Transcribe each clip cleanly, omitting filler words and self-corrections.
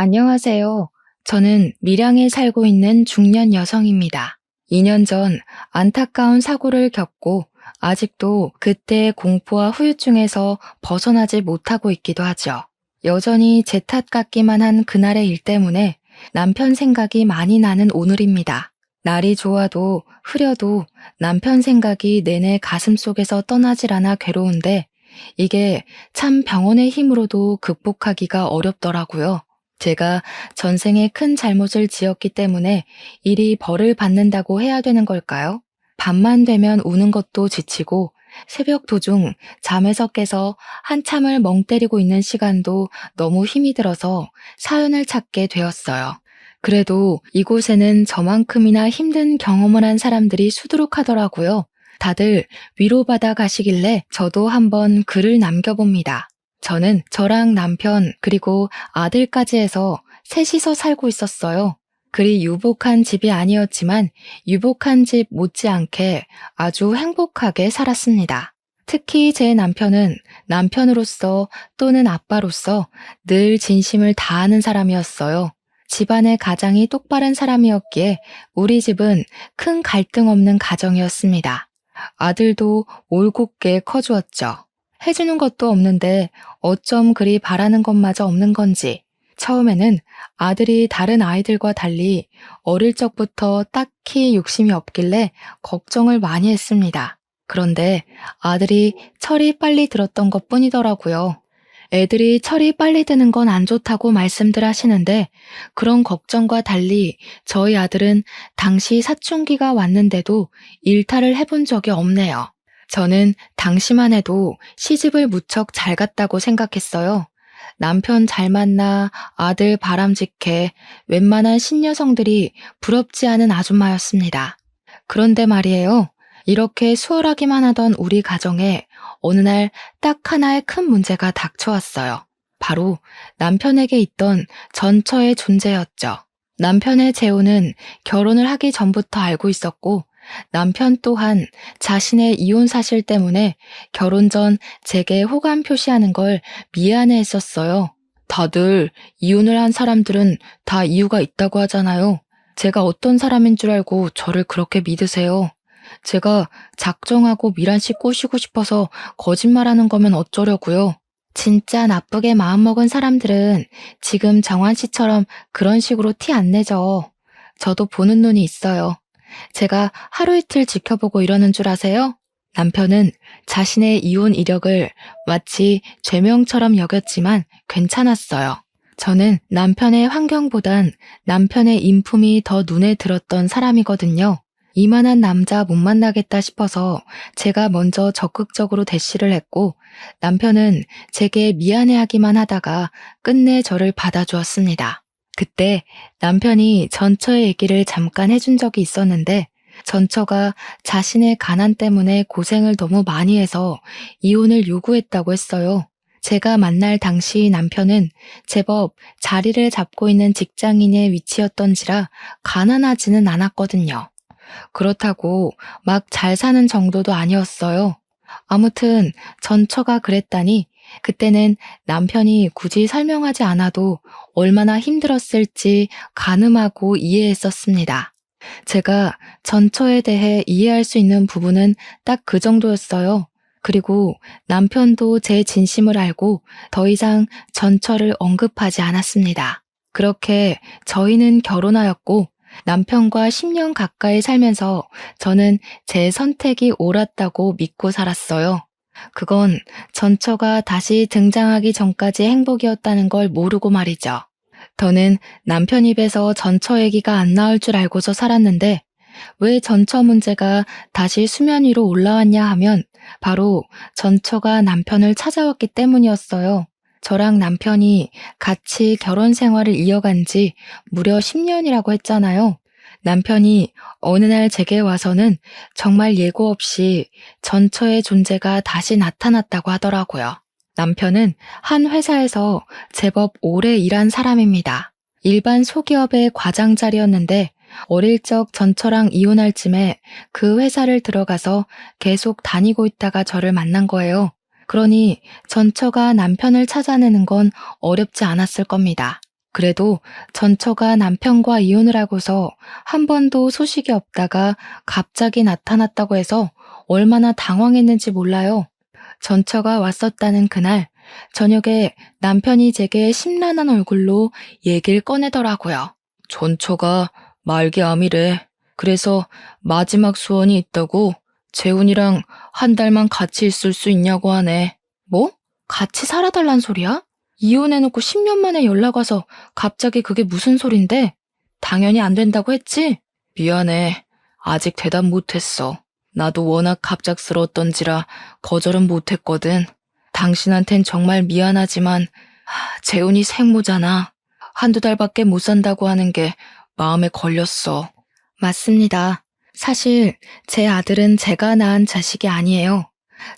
안녕하세요. 저는 밀양에 살고 있는 중년 여성입니다. 2년 전 안타까운 사고를 겪고 아직도 그때의 공포와 후유증에서 벗어나지 못하고 있기도 하죠. 여전히 제 탓 같기만 한 그날의 일 때문에 남편 생각이 많이 나는 오늘입니다. 날이 좋아도 흐려도 남편 생각이 내내 가슴속에서 떠나질 않아 괴로운데 이게 참 병원의 힘으로도 극복하기가 어렵더라고요. 제가 전생에 큰 잘못을 지었기 때문에 일이 벌을 받는다고 해야 되는 걸까요? 밤만 되면 우는 것도 지치고 새벽 도중 잠에서 깨서 한참을 멍 때리고 있는 시간도 너무 힘이 들어서 사연을 찾게 되었어요. 그래도 이곳에는 저만큼이나 힘든 경험을 한 사람들이 수두룩하더라고요. 다들 위로받아 가시길래 저도 한번 글을 남겨봅니다. 저는 저랑 남편 그리고 아들까지 해서 셋이서 살고 있었어요. 그리 유복한 집이 아니었지만 유복한 집 못지않게 아주 행복하게 살았습니다. 특히 제 남편은 남편으로서 또는 아빠로서 늘 진심을 다하는 사람이었어요. 집안의 가장이 똑바른 사람이었기에 우리 집은 큰 갈등 없는 가정이었습니다. 아들도 올곧게 커주었죠. 해주는 것도 없는데 어쩜 그리 바라는 것마저 없는 건지 처음에는 아들이 다른 아이들과 달리 어릴 적부터 딱히 욕심이 없길래 걱정을 많이 했습니다. 그런데 아들이 철이 빨리 들었던 것뿐이더라고요. 애들이 철이 빨리 드는 건 안 좋다고 말씀들 하시는데 그런 걱정과 달리 저희 아들은 당시 사춘기가 왔는데도 일탈을 해본 적이 없네요. 저는 당시만 해도 시집을 무척 잘 갔다고 생각했어요. 남편 잘 만나 아들 바람직해 웬만한 신여성들이 부럽지 않은 아줌마였습니다. 그런데 말이에요. 이렇게 수월하기만 하던 우리 가정에 어느 날 딱 하나의 큰 문제가 닥쳐왔어요. 바로 남편에게 있던 전처의 존재였죠. 남편의 재혼은 결혼을 하기 전부터 알고 있었고 남편 또한 자신의 이혼 사실 때문에 결혼 전 제게 호감 표시하는 걸 미안해 했었어요. 다들 이혼을 한 사람들은 다 이유가 있다고 하잖아요. 제가 어떤 사람인 줄 알고 저를 그렇게 믿으세요. 제가 작정하고 미란 씨 꼬시고 싶어서 거짓말하는 거면 어쩌려고요. 진짜 나쁘게 마음먹은 사람들은 지금 정환 씨처럼 그런 식으로 티 안 내죠. 저도 보는 눈이 있어요. 제가 하루 이틀 지켜보고 이러는 줄 아세요? 남편은 자신의 이혼 이력을 마치 죄명처럼 여겼지만 괜찮았어요. 저는 남편의 환경보단 남편의 인품이 더 눈에 들었던 사람이거든요. 이만한 남자 못 만나겠다 싶어서 제가 먼저 적극적으로 대시를 했고 남편은 제게 미안해하기만 하다가 끝내 저를 받아주었습니다. 그때 남편이 전처의 얘기를 잠깐 해준 적이 있었는데 전처가 자신의 가난 때문에 고생을 너무 많이 해서 이혼을 요구했다고 했어요. 제가 만날 당시 남편은 제법 자리를 잡고 있는 직장인의 위치였던지라 가난하지는 않았거든요. 그렇다고 막 잘 사는 정도도 아니었어요. 아무튼 전처가 그랬다니 그때는 남편이 굳이 설명하지 않아도 얼마나 힘들었을지 가늠하고 이해했었습니다. 제가 전처에 대해 이해할 수 있는 부분은 딱 그 정도였어요. 그리고 남편도 제 진심을 알고 더 이상 전처를 언급하지 않았습니다. 그렇게 저희는 결혼하였고 남편과 10년 가까이 살면서 저는 제 선택이 옳았다고 믿고 살았어요. 그건 전처가 다시 등장하기 전까지 행복이었다는 걸 모르고 말이죠. 저는 남편 입에서 전처 얘기가 안 나올 줄 알고서 살았는데 왜 전처 문제가 다시 수면 위로 올라왔냐 하면 바로 전처가 남편을 찾아왔기 때문이었어요. 저랑 남편이 같이 결혼 생활을 이어간 지 무려 10년이라고 했잖아요. 남편이 어느 날 제게 와서는 정말 예고 없이 전처의 존재가 다시 나타났다고 하더라고요. 남편은 한 회사에서 제법 오래 일한 사람입니다. 일반 소기업의 과장 자리였는데 어릴 적 전처랑 이혼할 쯤에 그 회사를 들어가서 계속 다니고 있다가 저를 만난 거예요. 그러니 전처가 남편을 찾아내는 건 어렵지 않았을 겁니다. 그래도 전처가 남편과 이혼을 하고서 한 번도 소식이 없다가 갑자기 나타났다고 해서 얼마나 당황했는지 몰라요. 전처가 왔었다는 그날, 저녁에 남편이 제게 심란한 얼굴로 얘기를 꺼내더라고요. 전처가 말기암이래. 그래서 마지막 소원이 있다고 재훈이랑 한 달만 같이 있을 수 있냐고 하네. 뭐? 같이 살아달란 소리야? 이혼해놓고 10년 만에 연락 와서 갑자기 그게 무슨 소린데? 당연히 안 된다고 했지? 미안해. 아직 대답 못했어. 나도 워낙 갑작스러웠던지라 거절은 못했거든. 당신한텐 정말 미안하지만 재훈이 생모잖아. 한두 달밖에 못 산다고 하는 게 마음에 걸렸어. 맞습니다. 사실 제 아들은 제가 낳은 자식이 아니에요.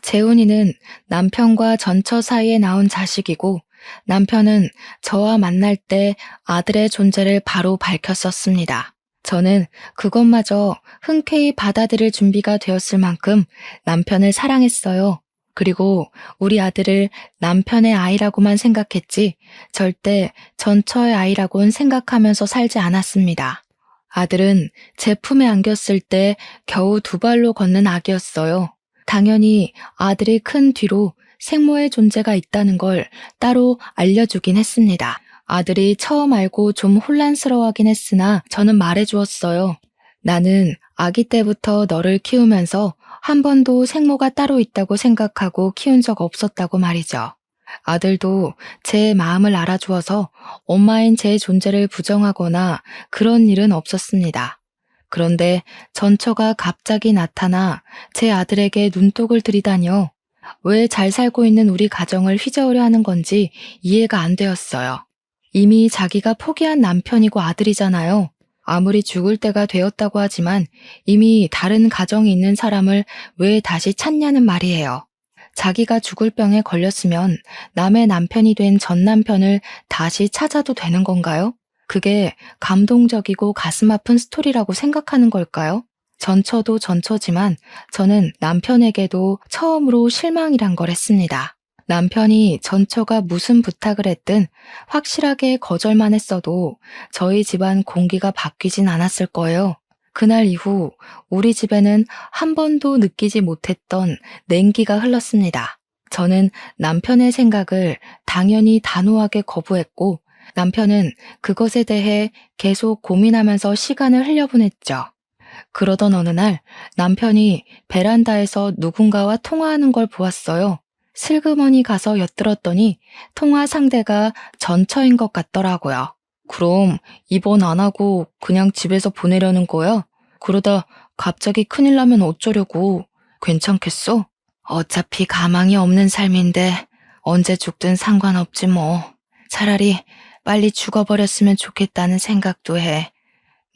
재훈이는 남편과 전처 사이에 나온 자식이고 남편은 저와 만날 때 아들의 존재를 바로 밝혔었습니다. 저는 그것마저 흔쾌히 받아들일 준비가 되었을 만큼 남편을 사랑했어요. 그리고 우리 아들을 남편의 아이라고만 생각했지 절대 전처의 아이라고는 생각하면서 살지 않았습니다. 아들은 제 품에 안겼을 때 겨우 2발로 걷는 아기였어요. 당연히 아들이 큰 뒤로 생모의 존재가 있다는 걸 따로 알려주긴 했습니다. 아들이 처음 알고 좀 혼란스러워하긴 했으나 저는 말해주었어요. 나는 아기 때부터 너를 키우면서 한 번도 생모가 따로 있다고 생각하고 키운 적 없었다고 말이죠. 아들도 제 마음을 알아주어서 엄마인 제 존재를 부정하거나 그런 일은 없었습니다. 그런데 전처가 갑자기 나타나 제 아들에게 눈독을 들이다니요. 왜 잘 살고 있는 우리 가정을 휘저으려 하는 건지 이해가 안 되었어요. 이미 자기가 포기한 남편이고 아들이잖아요. 아무리 죽을 때가 되었다고 하지만 이미 다른 가정이 있는 사람을 왜 다시 찾냐는 말이에요. 자기가 죽을 병에 걸렸으면 남의 남편이 된 전 남편을 다시 찾아도 되는 건가요? 그게 감동적이고 가슴 아픈 스토리라고 생각하는 걸까요? 전처도 전처지만 저는 남편에게도 처음으로 실망이란 걸 했습니다. 남편이 전처가 무슨 부탁을 했든 확실하게 거절만 했어도 저희 집안 공기가 바뀌진 않았을 거예요. 그날 이후 우리 집에는 한 번도 느끼지 못했던 냉기가 흘렀습니다. 저는 남편의 생각을 당연히 단호하게 거부했고 남편은 그것에 대해 계속 고민하면서 시간을 흘려보냈죠. 그러던 어느 날 남편이 베란다에서 누군가와 통화하는 걸 보았어요. 슬그머니 가서 엿들었더니 통화 상대가 전처인 것 같더라고요. 그럼 입원 안 하고 그냥 집에서 보내려는 거야? 그러다 갑자기 큰일 나면 어쩌려고? 괜찮겠어? 어차피 가망이 없는 삶인데 언제 죽든 상관없지 뭐. 차라리 빨리 죽어버렸으면 좋겠다는 생각도 해.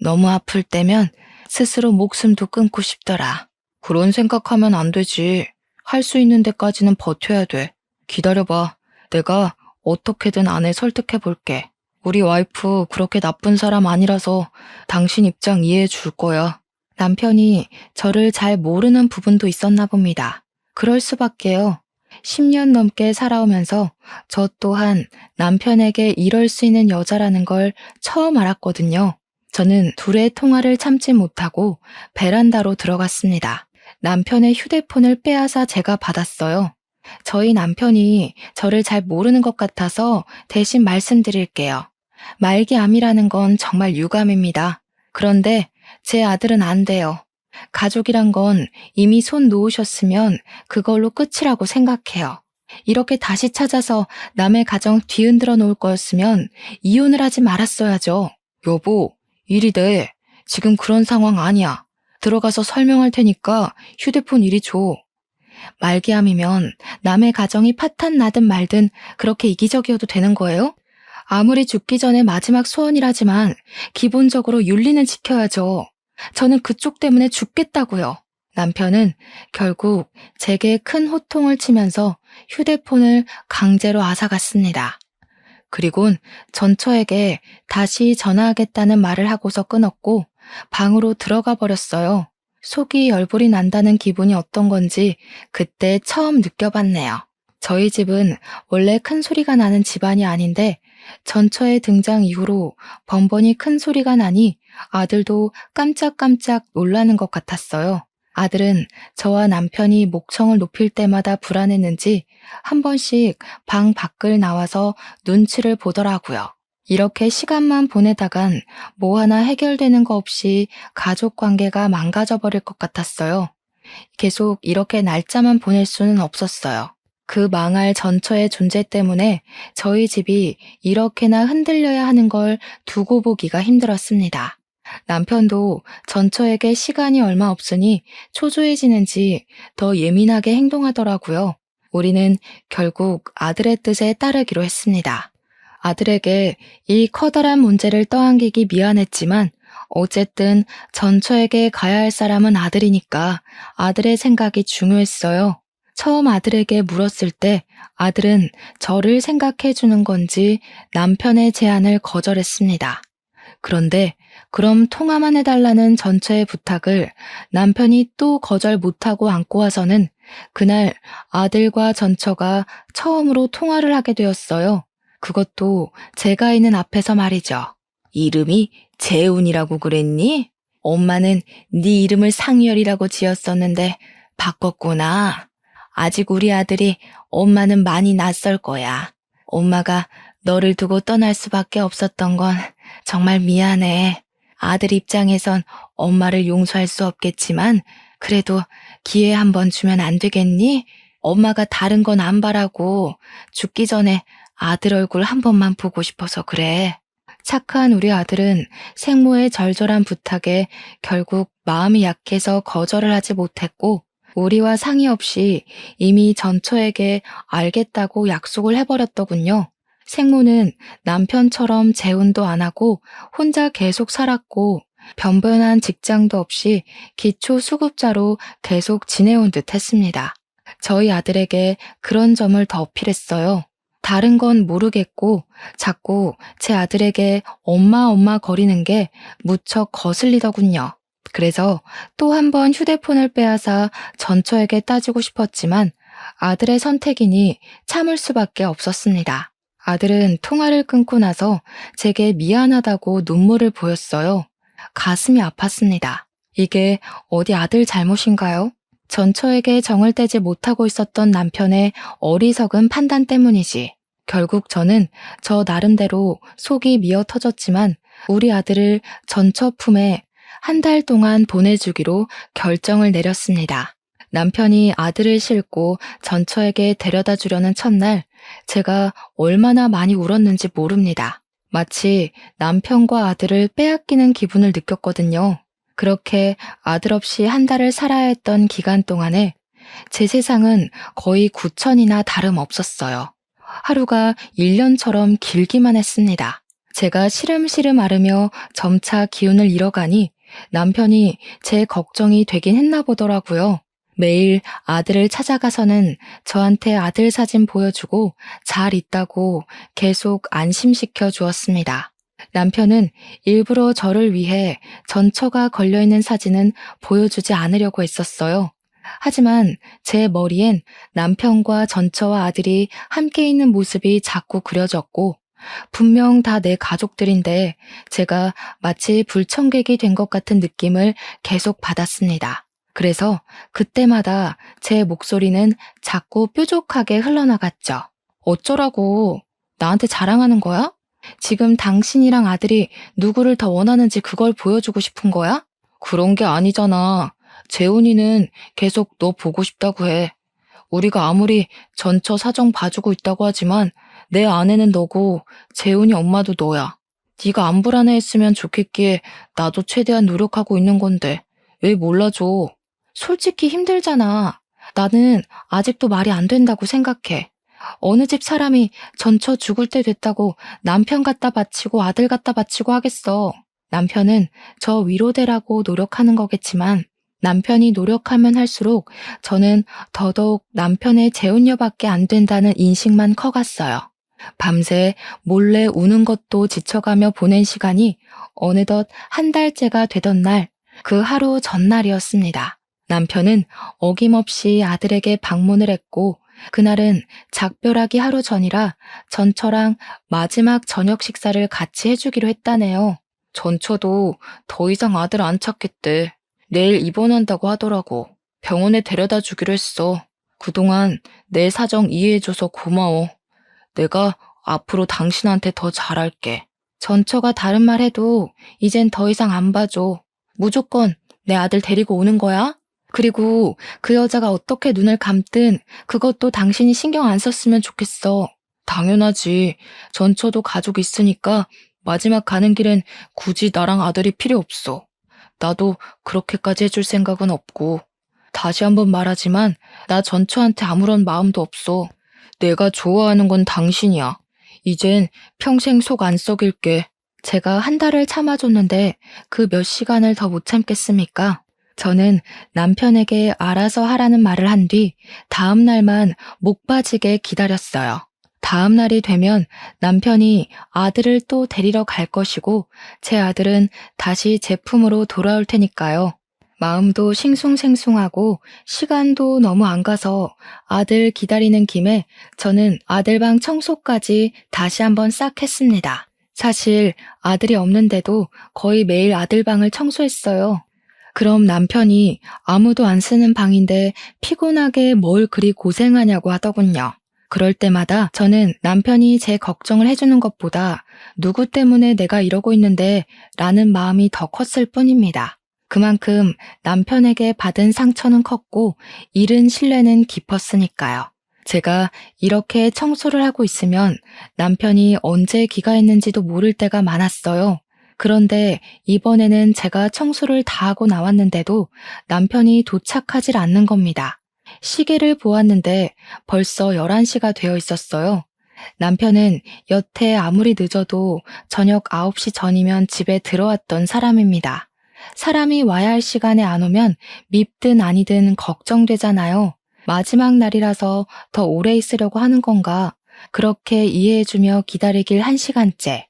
너무 아플 때면 스스로 목숨도 끊고 싶더라. 그런 생각하면 안 되지. 할 수 있는 데까지는 버텨야 돼. 기다려봐. 내가 어떻게든 아내 설득해 볼게. 우리 와이프 그렇게 나쁜 사람 아니라서 당신 입장 이해해 줄 거야. 남편이 저를 잘 모르는 부분도 있었나 봅니다. 그럴 수밖에요. 10년 넘게 살아오면서 저 또한 남편에게 이럴 수 있는 여자라는 걸 처음 알았거든요. 저는 둘의 통화를 참지 못하고 베란다로 들어갔습니다. 남편의 휴대폰을 빼앗아 제가 받았어요. 저희 남편이 저를 잘 모르는 것 같아서 대신 말씀드릴게요. 말기암이라는 건 정말 유감입니다. 그런데 제 아들은 안 돼요. 가족이란 건 이미 손 놓으셨으면 그걸로 끝이라고 생각해요. 이렇게 다시 찾아서 남의 가정 뒤흔들어 놓을 거였으면 이혼을 하지 말았어야죠. 여보, 일이 돼. 지금 그런 상황 아니야. 들어가서 설명할 테니까 휴대폰 이리 줘. 말기암이면 남의 가정이 파탄 나든 말든 그렇게 이기적이어도 되는 거예요? 아무리 죽기 전에 마지막 소원이라지만 기본적으로 윤리는 지켜야죠. 저는 그쪽 때문에 죽겠다고요. 남편은 결국 제게 큰 호통을 치면서 휴대폰을 강제로 앗아갔습니다. 그리곤 전처에게 다시 전화하겠다는 말을 하고서 끊었고 방으로 들어가 버렸어요. 속이 열불이 난다는 기분이 어떤 건지 그때 처음 느껴봤네요. 저희 집은 원래 큰 소리가 나는 집안이 아닌데 전처의 등장 이후로 번번이 큰 소리가 나니 아들도 깜짝깜짝 놀라는 것 같았어요. 아들은 저와 남편이 목청을 높일 때마다 불안했는지 한 번씩 방 밖을 나와서 눈치를 보더라고요. 이렇게 시간만 보내다간 뭐 하나 해결되는 거 없이 가족 관계가 망가져 버릴 것 같았어요. 계속 이렇게 날짜만 보낼 수는 없었어요. 그 망할 전처의 존재 때문에 저희 집이 이렇게나 흔들려야 하는 걸 두고 보기가 힘들었습니다. 남편도 전처에게 시간이 얼마 없으니 초조해지는지 더 예민하게 행동하더라고요. 우리는 결국 아들의 뜻에 따르기로 했습니다. 아들에게 이 커다란 문제를 떠안기기 미안했지만 어쨌든 전처에게 가야 할 사람은 아들이니까 아들의 생각이 중요했어요. 처음 아들에게 물었을 때 아들은 저를 생각해 주는 건지 남편의 제안을 거절했습니다. 그런데 그럼 통화만 해달라는 전처의 부탁을 남편이 또 거절 못하고 안고 와서는 그날 아들과 전처가 처음으로 통화를 하게 되었어요. 그것도 제가 있는 앞에서 말이죠. 이름이 재훈이라고 그랬니? 엄마는 네 이름을 상열이라고 지었었는데 바꿨구나. 아직 우리 아들이 엄마는 많이 낯설 거야. 엄마가 너를 두고 떠날 수밖에 없었던 건 정말 미안해. 아들 입장에선 엄마를 용서할 수 없겠지만 그래도 기회 한번 주면 안 되겠니? 엄마가 다른 건 안 바라고 죽기 전에 아들 얼굴 한 번만 보고 싶어서 그래. 착한 우리 아들은 생모의 절절한 부탁에 결국 마음이 약해서 거절을 하지 못했고 우리와 상의 없이 이미 전처에게 알겠다고 약속을 해버렸더군요. 생모는 남편처럼 재혼도 안 하고 혼자 계속 살았고 변변한 직장도 없이 기초 수급자로 계속 지내온 듯 했습니다. 저희 아들에게 그런 점을 더 어필했어요. 다른 건 모르겠고 자꾸 제 아들에게 엄마 거리는 게 무척 거슬리더군요. 그래서 또 한 번 휴대폰을 빼앗아 전처에게 따지고 싶었지만 아들의 선택이니 참을 수밖에 없었습니다. 아들은 통화를 끊고 나서 제게 미안하다고 눈물을 보였어요. 가슴이 아팠습니다. 이게 어디 아들 잘못인가요? 전처에게 정을 떼지 못하고 있었던 남편의 어리석은 판단 때문이지. 결국 저는 저 나름대로 속이 미어 터졌지만 우리 아들을 전처 품에 한 달 동안 보내주기로 결정을 내렸습니다. 남편이 아들을 싣고 전처에게 데려다 주려는 첫날 제가 얼마나 많이 울었는지 모릅니다. 마치 남편과 아들을 빼앗기는 기분을 느꼈거든요. 그렇게 아들 없이 한 달을 살아야 했던 기간 동안에 제 세상은 거의 9천이나 다름없었어요. 하루가 1년처럼 길기만 했습니다. 제가 시름시름 앓으며 점차 기운을 잃어가니 남편이 제 걱정이 되긴 했나 보더라고요. 매일 아들을 찾아가서는 저한테 아들 사진 보여주고 잘 있다고 계속 안심시켜 주었습니다. 남편은 일부러 저를 위해 전처가 걸려있는 사진은 보여주지 않으려고 했었어요. 하지만 제 머리엔 남편과 전처와 아들이 함께 있는 모습이 자꾸 그려졌고 분명 다 내 가족들인데 제가 마치 불청객이 된 것 같은 느낌을 계속 받았습니다. 그래서 그때마다 제 목소리는 자꾸 뾰족하게 흘러나갔죠. 어쩌라고? 나한테 자랑하는 거야? 지금 당신이랑 아들이 누구를 더 원하는지 그걸 보여주고 싶은 거야? 그런 게 아니잖아. 재훈이는 계속 너 보고 싶다고 해. 우리가 아무리 전처 사정 봐주고 있다고 하지만 내 아내는 너고 재훈이 엄마도 너야. 네가 안 불안해했으면 좋겠기에 나도 최대한 노력하고 있는 건데 왜 몰라줘? 솔직히 힘들잖아. 나는 아직도 말이 안 된다고 생각해. 어느 집 사람이 전처 죽을 때 됐다고 남편 갖다 바치고 아들 갖다 바치고 하겠어. 남편은 저 위로되라고 노력하는 거겠지만 남편이 노력하면 할수록 저는 더더욱 남편의 재혼녀밖에 안 된다는 인식만 커갔어요. 밤새 몰래 우는 것도 지쳐가며 보낸 시간이 어느덧 한 달째가 되던 날, 그 하루 전날이었습니다. 남편은 어김없이 아들에게 방문을 했고 그날은 작별하기 하루 전이라 전처랑 마지막 저녁 식사를 같이 해주기로 했다네요. 전처도 더 이상 아들 안 찾겠대. 내일 입원한다고 하더라고. 병원에 데려다 주기로 했어. 그동안 내 사정 이해해줘서 고마워. 내가 앞으로 당신한테 더 잘할게. 전처가 다른 말 해도 이젠 더 이상 안 봐줘. 무조건 내 아들 데리고 오는 거야? 그리고 그 여자가 어떻게 눈을 감든 그것도 당신이 신경 안 썼으면 좋겠어. 당연하지. 전처도 가족 있으니까 마지막 가는 길엔 굳이 나랑 아들이 필요 없어. 나도 그렇게까지 해줄 생각은 없고. 다시 한번 말하지만 나 전처한테 아무런 마음도 없어. 내가 좋아하는 건 당신이야. 이젠 평생 속 안 썩일게. 제가 한 달을 참아줬는데 그 몇 시간을 더 못 참겠습니까? 저는 남편에게 알아서 하라는 말을 한 뒤 다음 날만 목 빠지게 기다렸어요. 다음 날이 되면 남편이 아들을 또 데리러 갈 것이고 제 아들은 다시 제 품으로 돌아올 테니까요. 마음도 싱숭생숭하고 시간도 너무 안 가서 아들 기다리는 김에 저는 아들 방 청소까지 다시 한번 싹 했습니다. 사실 아들이 없는데도 거의 매일 아들 방을 청소했어요. 그럼 남편이 아무도 안 쓰는 방인데 피곤하게 뭘 그리 고생하냐고 하더군요. 그럴 때마다 저는 남편이 제 걱정을 해주는 것보다 누구 때문에 내가 이러고 있는데 라는 마음이 더 컸을 뿐입니다. 그만큼 남편에게 받은 상처는 컸고 잃은 신뢰는 깊었으니까요. 제가 이렇게 청소를 하고 있으면 남편이 언제 귀가했는지도 모를 때가 많았어요. 그런데 이번에는 제가 청소를 다 하고 나왔는데도 남편이 도착하질 않는 겁니다. 시계를 보았는데 벌써 11시가 되어 있었어요. 남편은 여태 아무리 늦어도 저녁 9시 전이면 집에 들어왔던 사람입니다. 사람이 와야 할 시간에 안 오면 밉든 아니든 걱정되잖아요. 마지막 날이라서 더 오래 있으려고 하는 건가? 그렇게 이해해주며 기다리길 1시간째.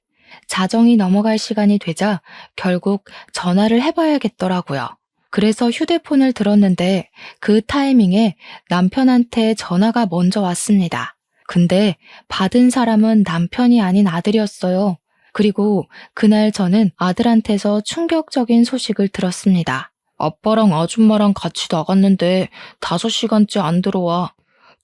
자정이 넘어갈 시간이 되자 결국 전화를 해봐야겠더라고요. 그래서 휴대폰을 들었는데 그 타이밍에 남편한테 전화가 먼저 왔습니다. 근데 받은 사람은 남편이 아닌 아들이었어요. 그리고 그날 저는 아들한테서 충격적인 소식을 들었습니다. 아빠랑 아줌마랑 같이 나갔는데 5시간째 안 들어와.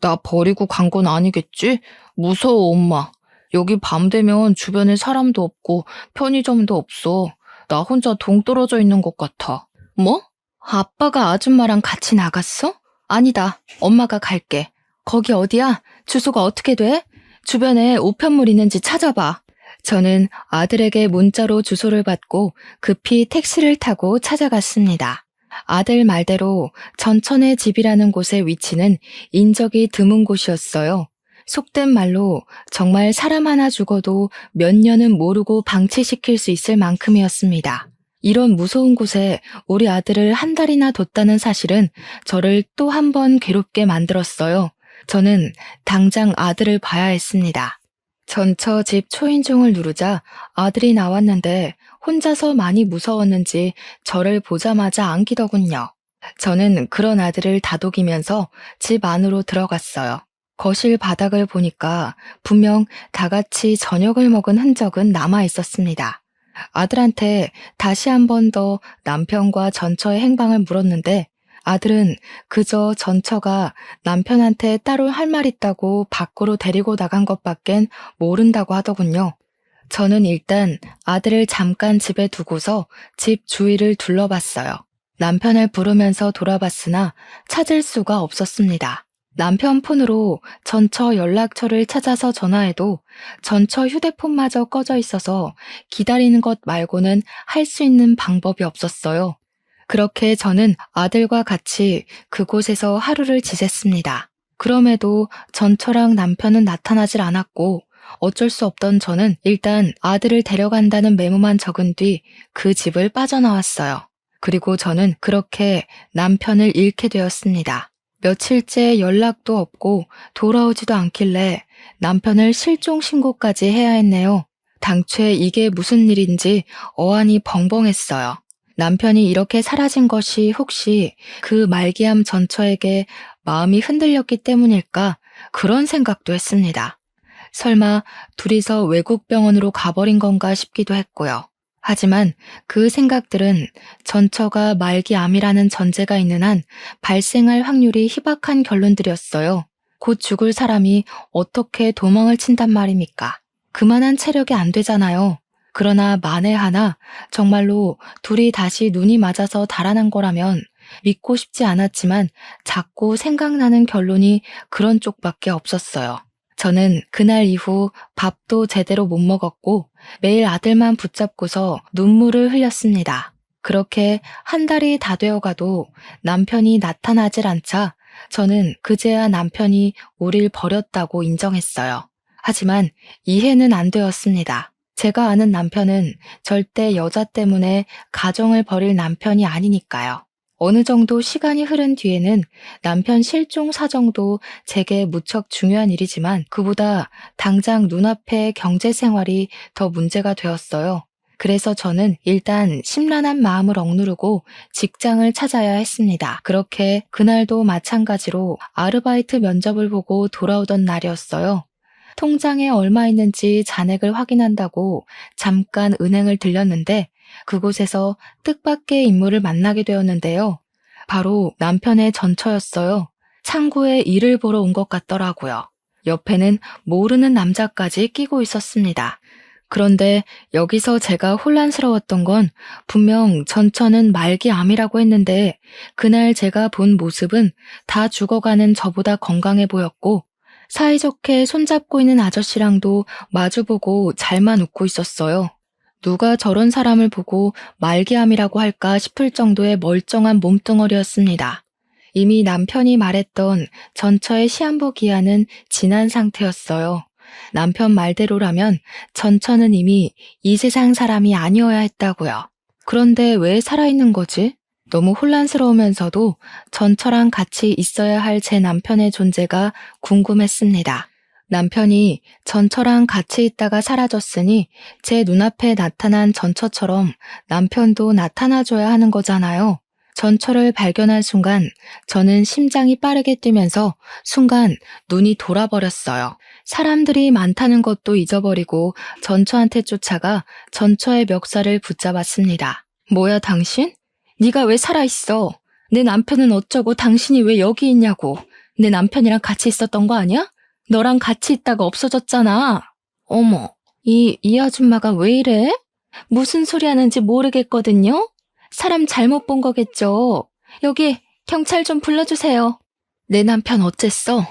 나 버리고 간 건 아니겠지? 무서워, 엄마. 여기 밤 되면 주변에 사람도 없고 편의점도 없어. 나 혼자 동떨어져 있는 것 같아. 뭐? 아빠가 아줌마랑 같이 나갔어? 아니다. 엄마가 갈게. 거기 어디야? 주소가 어떻게 돼? 주변에 우편물 있는지 찾아봐. 저는 아들에게 문자로 주소를 받고 급히 택시를 타고 찾아갔습니다. 아들 말대로 전천의 집이라는 곳의 위치는 인적이 드문 곳이었어요. 속된 말로 정말 사람 하나 죽어도 몇 년은 모르고 방치시킬 수 있을 만큼이었습니다. 이런 무서운 곳에 우리 아들을 한 달이나 뒀다는 사실은 저를 또 한 번 괴롭게 만들었어요. 저는 당장 아들을 봐야 했습니다. 전처 집 초인종을 누르자 아들이 나왔는데 혼자서 많이 무서웠는지 저를 보자마자 안기더군요. 저는 그런 아들을 다독이면서 집 안으로 들어갔어요. 거실 바닥을 보니까 분명 다 같이 저녁을 먹은 흔적은 남아 있었습니다. 아들한테 다시 한 번 더 남편과 전처의 행방을 물었는데 아들은 그저 전처가 남편한테 따로 할 말 있다고 밖으로 데리고 나간 것밖엔 모른다고 하더군요. 저는 일단 아들을 잠깐 집에 두고서 집 주위를 둘러봤어요. 남편을 부르면서 돌아봤으나 찾을 수가 없었습니다. 남편 폰으로 전처 연락처를 찾아서 전화해도 전처 휴대폰마저 꺼져 있어서 기다리는 것 말고는 할 수 있는 방법이 없었어요. 그렇게 저는 아들과 같이 그곳에서 하루를 지냈습니다. 그럼에도 전처랑 남편은 나타나질 않았고 어쩔 수 없던 저는 일단 아들을 데려간다는 메모만 적은 뒤 그 집을 빠져나왔어요. 그리고 저는 그렇게 남편을 잃게 되었습니다. 며칠째 연락도 없고 돌아오지도 않길래 남편을 실종 신고까지 해야 했네요. 당최 이게 무슨 일인지 어안이 벙벙했어요. 남편이 이렇게 사라진 것이 혹시 그 말기암 전처에게 마음이 흔들렸기 때문일까 그런 생각도 했습니다. 설마 둘이서 외국 병원으로 가버린 건가 싶기도 했고요. 하지만 그 생각들은 전처가 말기암이라는 전제가 있는 한 발생할 확률이 희박한 결론들이었어요. 곧 죽을 사람이 어떻게 도망을 친단 말입니까? 그만한 체력이 안 되잖아요. 그러나 만에 하나 정말로 둘이 다시 눈이 맞아서 달아난 거라면 믿고 싶지 않았지만 자꾸 생각나는 결론이 그런 쪽밖에 없었어요. 저는 그날 이후 밥도 제대로 못 먹었고 매일 아들만 붙잡고서 눈물을 흘렸습니다. 그렇게 한 달이 다 되어가도 남편이 나타나질 않자 저는 그제야 남편이 우릴 버렸다고 인정했어요. 하지만 이해는 안 되었습니다. 제가 아는 남편은 절대 여자 때문에 가정을 버릴 남편이 아니니까요. 어느 정도 시간이 흐른 뒤에는 남편 실종 사정도 제게 무척 중요한 일이지만 그보다 당장 눈앞의 경제 생활이 더 문제가 되었어요. 그래서 저는 일단 심란한 마음을 억누르고 직장을 찾아야 했습니다. 그렇게 그날도 마찬가지로 아르바이트 면접을 보고 돌아오던 날이었어요. 통장에 얼마 있는지 잔액을 확인한다고 잠깐 은행을 들렸는데 그곳에서 뜻밖의 인물을 만나게 되었는데요. 바로 남편의 전처였어요. 창구에 일을 보러 온 것 같더라고요. 옆에는 모르는 남자까지 끼고 있었습니다. 그런데 여기서 제가 혼란스러웠던 건 분명 전처는 말기암이라고 했는데 그날 제가 본 모습은 다 죽어가는 저보다 건강해 보였고 사이좋게 손잡고 있는 아저씨랑도 마주보고 잘만 웃고 있었어요. 누가 저런 사람을 보고 말기암이라고 할까 싶을 정도의 멀쩡한 몸뚱어리였습니다. 이미 남편이 말했던 전처의 시한부 기한은 지난 상태였어요. 남편 말대로라면 전처는 이미 이 세상 사람이 아니어야 했다고요. 그런데 왜 살아있는 거지? 너무 혼란스러우면서도 전처랑 같이 있어야 할 제 남편의 존재가 궁금했습니다. 남편이 전처랑 같이 있다가 사라졌으니 제 눈앞에 나타난 전처처럼 남편도 나타나줘야 하는 거잖아요. 전처를 발견한 순간 저는 심장이 빠르게 뛰면서 순간 눈이 돌아버렸어요. 사람들이 많다는 것도 잊어버리고 전처한테 쫓아가 전처의 멱살을 붙잡았습니다. 뭐야 당신? 네가 왜 살아있어? 내 남편은 어쩌고 당신이 왜 여기 있냐고. 내 남편이랑 같이 있었던 거 아니야? 너랑 같이 있다가 없어졌잖아. 어머, 이 아줌마가 왜 이래? 무슨 소리 하는지 모르겠거든요? 사람 잘못 본 거겠죠. 여기 경찰 좀 불러주세요. 내 남편 어쨌어?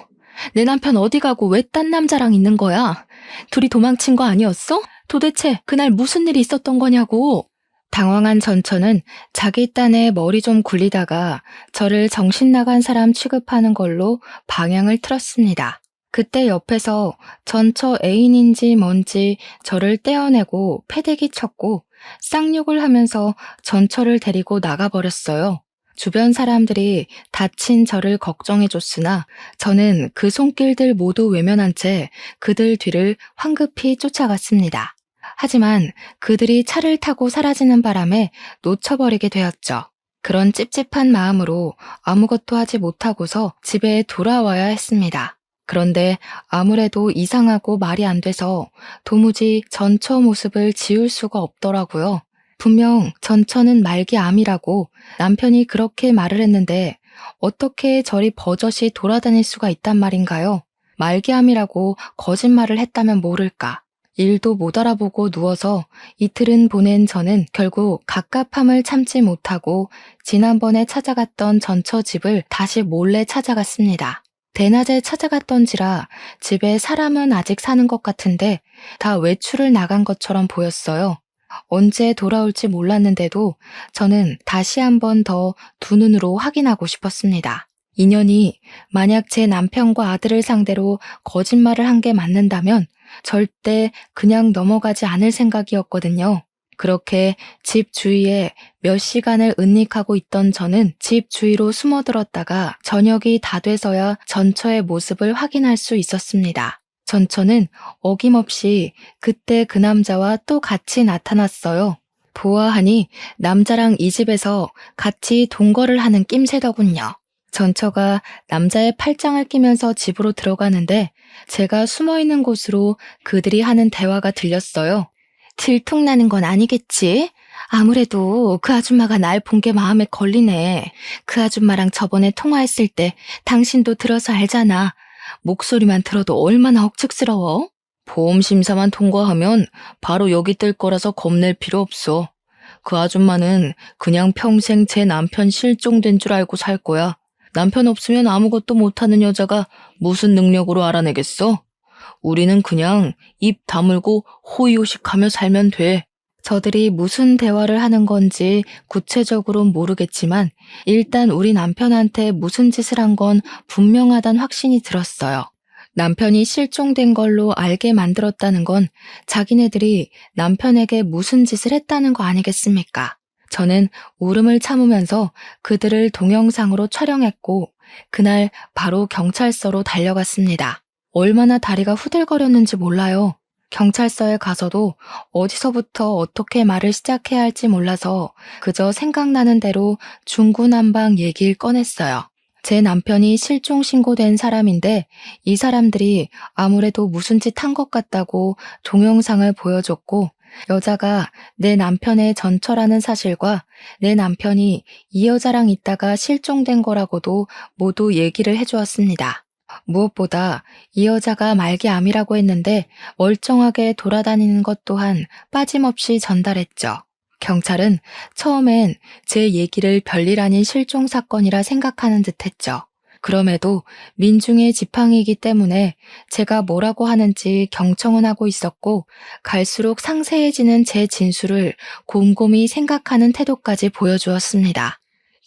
내 남편 어디 가고 왜 딴 남자랑 있는 거야? 둘이 도망친 거 아니었어? 도대체 그날 무슨 일이 있었던 거냐고. 당황한 전처는 자기 딴에 머리 좀 굴리다가 저를 정신 나간 사람 취급하는 걸로 방향을 틀었습니다. 그때 옆에서 전처 애인인지 뭔지 저를 떼어내고 패대기 쳤고 쌍욕을 하면서 전처를 데리고 나가버렸어요. 주변 사람들이 다친 저를 걱정해줬으나 저는 그 손길들 모두 외면한 채 그들 뒤를 황급히 쫓아갔습니다. 하지만 그들이 차를 타고 사라지는 바람에 놓쳐버리게 되었죠. 그런 찝찝한 마음으로 아무것도 하지 못하고서 집에 돌아와야 했습니다. 그런데 아무래도 이상하고 말이 안 돼서 도무지 전처 모습을 지울 수가 없더라고요. 분명 전처는 말기암이라고 남편이 그렇게 말을 했는데 어떻게 저리 버젓이 돌아다닐 수가 있단 말인가요? 말기암이라고 거짓말을 했다면 모를까. 일도 못 알아보고 누워서 이틀은 보낸 저는 결국 갑갑함을 참지 못하고 지난번에 찾아갔던 전처 집을 다시 몰래 찾아갔습니다. 대낮에 찾아갔던지라 집에 사람은 아직 사는 것 같은데 다 외출을 나간 것처럼 보였어요. 언제 돌아올지 몰랐는데도 저는 다시 한 번 더 두 눈으로 확인하고 싶었습니다. 인연이 만약 제 남편과 아들을 상대로 거짓말을 한 게 맞는다면 절대 그냥 넘어가지 않을 생각이었거든요. 그렇게 집 주위에 몇 시간을 은닉하고 있던 저는 집 주위로 숨어들었다가 저녁이 다 돼서야 전처의 모습을 확인할 수 있었습니다. 전처는 어김없이 그때 그 남자와 또 같이 나타났어요. 보아하니 남자랑 이 집에서 같이 동거를 하는 낌새더군요. 전처가 남자의 팔짱을 끼면서 집으로 들어가는데 제가 숨어 있는 곳으로 그들이 하는 대화가 들렸어요. 들통나는 건 아니겠지? 아무래도 그 아줌마가 날 본 게 마음에 걸리네. 그 아줌마랑 저번에 통화했을 때 당신도 들어서 알잖아. 목소리만 들어도 얼마나 억측스러워? 보험 심사만 통과하면 바로 여기 뜰 거라서 겁낼 필요 없어. 그 아줌마는 그냥 평생 제 남편 실종된 줄 알고 살 거야. 남편 없으면 아무것도 못하는 여자가 무슨 능력으로 알아내겠어? 우리는 그냥 입 다물고 호의호식하며 살면 돼. 저들이 무슨 대화를 하는 건지 구체적으로는 모르겠지만 일단 우리 남편한테 무슨 짓을 한 건 분명하단 확신이 들었어요. 남편이 실종된 걸로 알게 만들었다는 건 자기네들이 남편에게 무슨 짓을 했다는 거 아니겠습니까? 저는 울음을 참으면서 그들을 동영상으로 촬영했고 그날 바로 경찰서로 달려갔습니다. 얼마나 다리가 후들거렸는지 몰라요. 경찰서에 가서도 어디서부터 어떻게 말을 시작해야 할지 몰라서 그저 생각나는 대로 중구난방 얘기를 꺼냈어요. 제 남편이 실종 신고된 사람인데 이 사람들이 아무래도 무슨 짓 한 것 같다고 동영상을 보여줬고 여자가 내 남편의 전처라는 사실과 내 남편이 이 여자랑 있다가 실종된 거라고도 모두 얘기를 해주었습니다. 무엇보다 이 여자가 말기암이라고 했는데 멀쩡하게 돌아다니는 것 또한 빠짐없이 전달했죠. 경찰은 처음엔 제 얘기를 별일 아닌 실종 사건이라 생각하는 듯했죠. 그럼에도 민중의 지팡이이기 때문에 제가 뭐라고 하는지 경청은 하고 있었고 갈수록 상세해지는 제 진술을 곰곰이 생각하는 태도까지 보여주었습니다.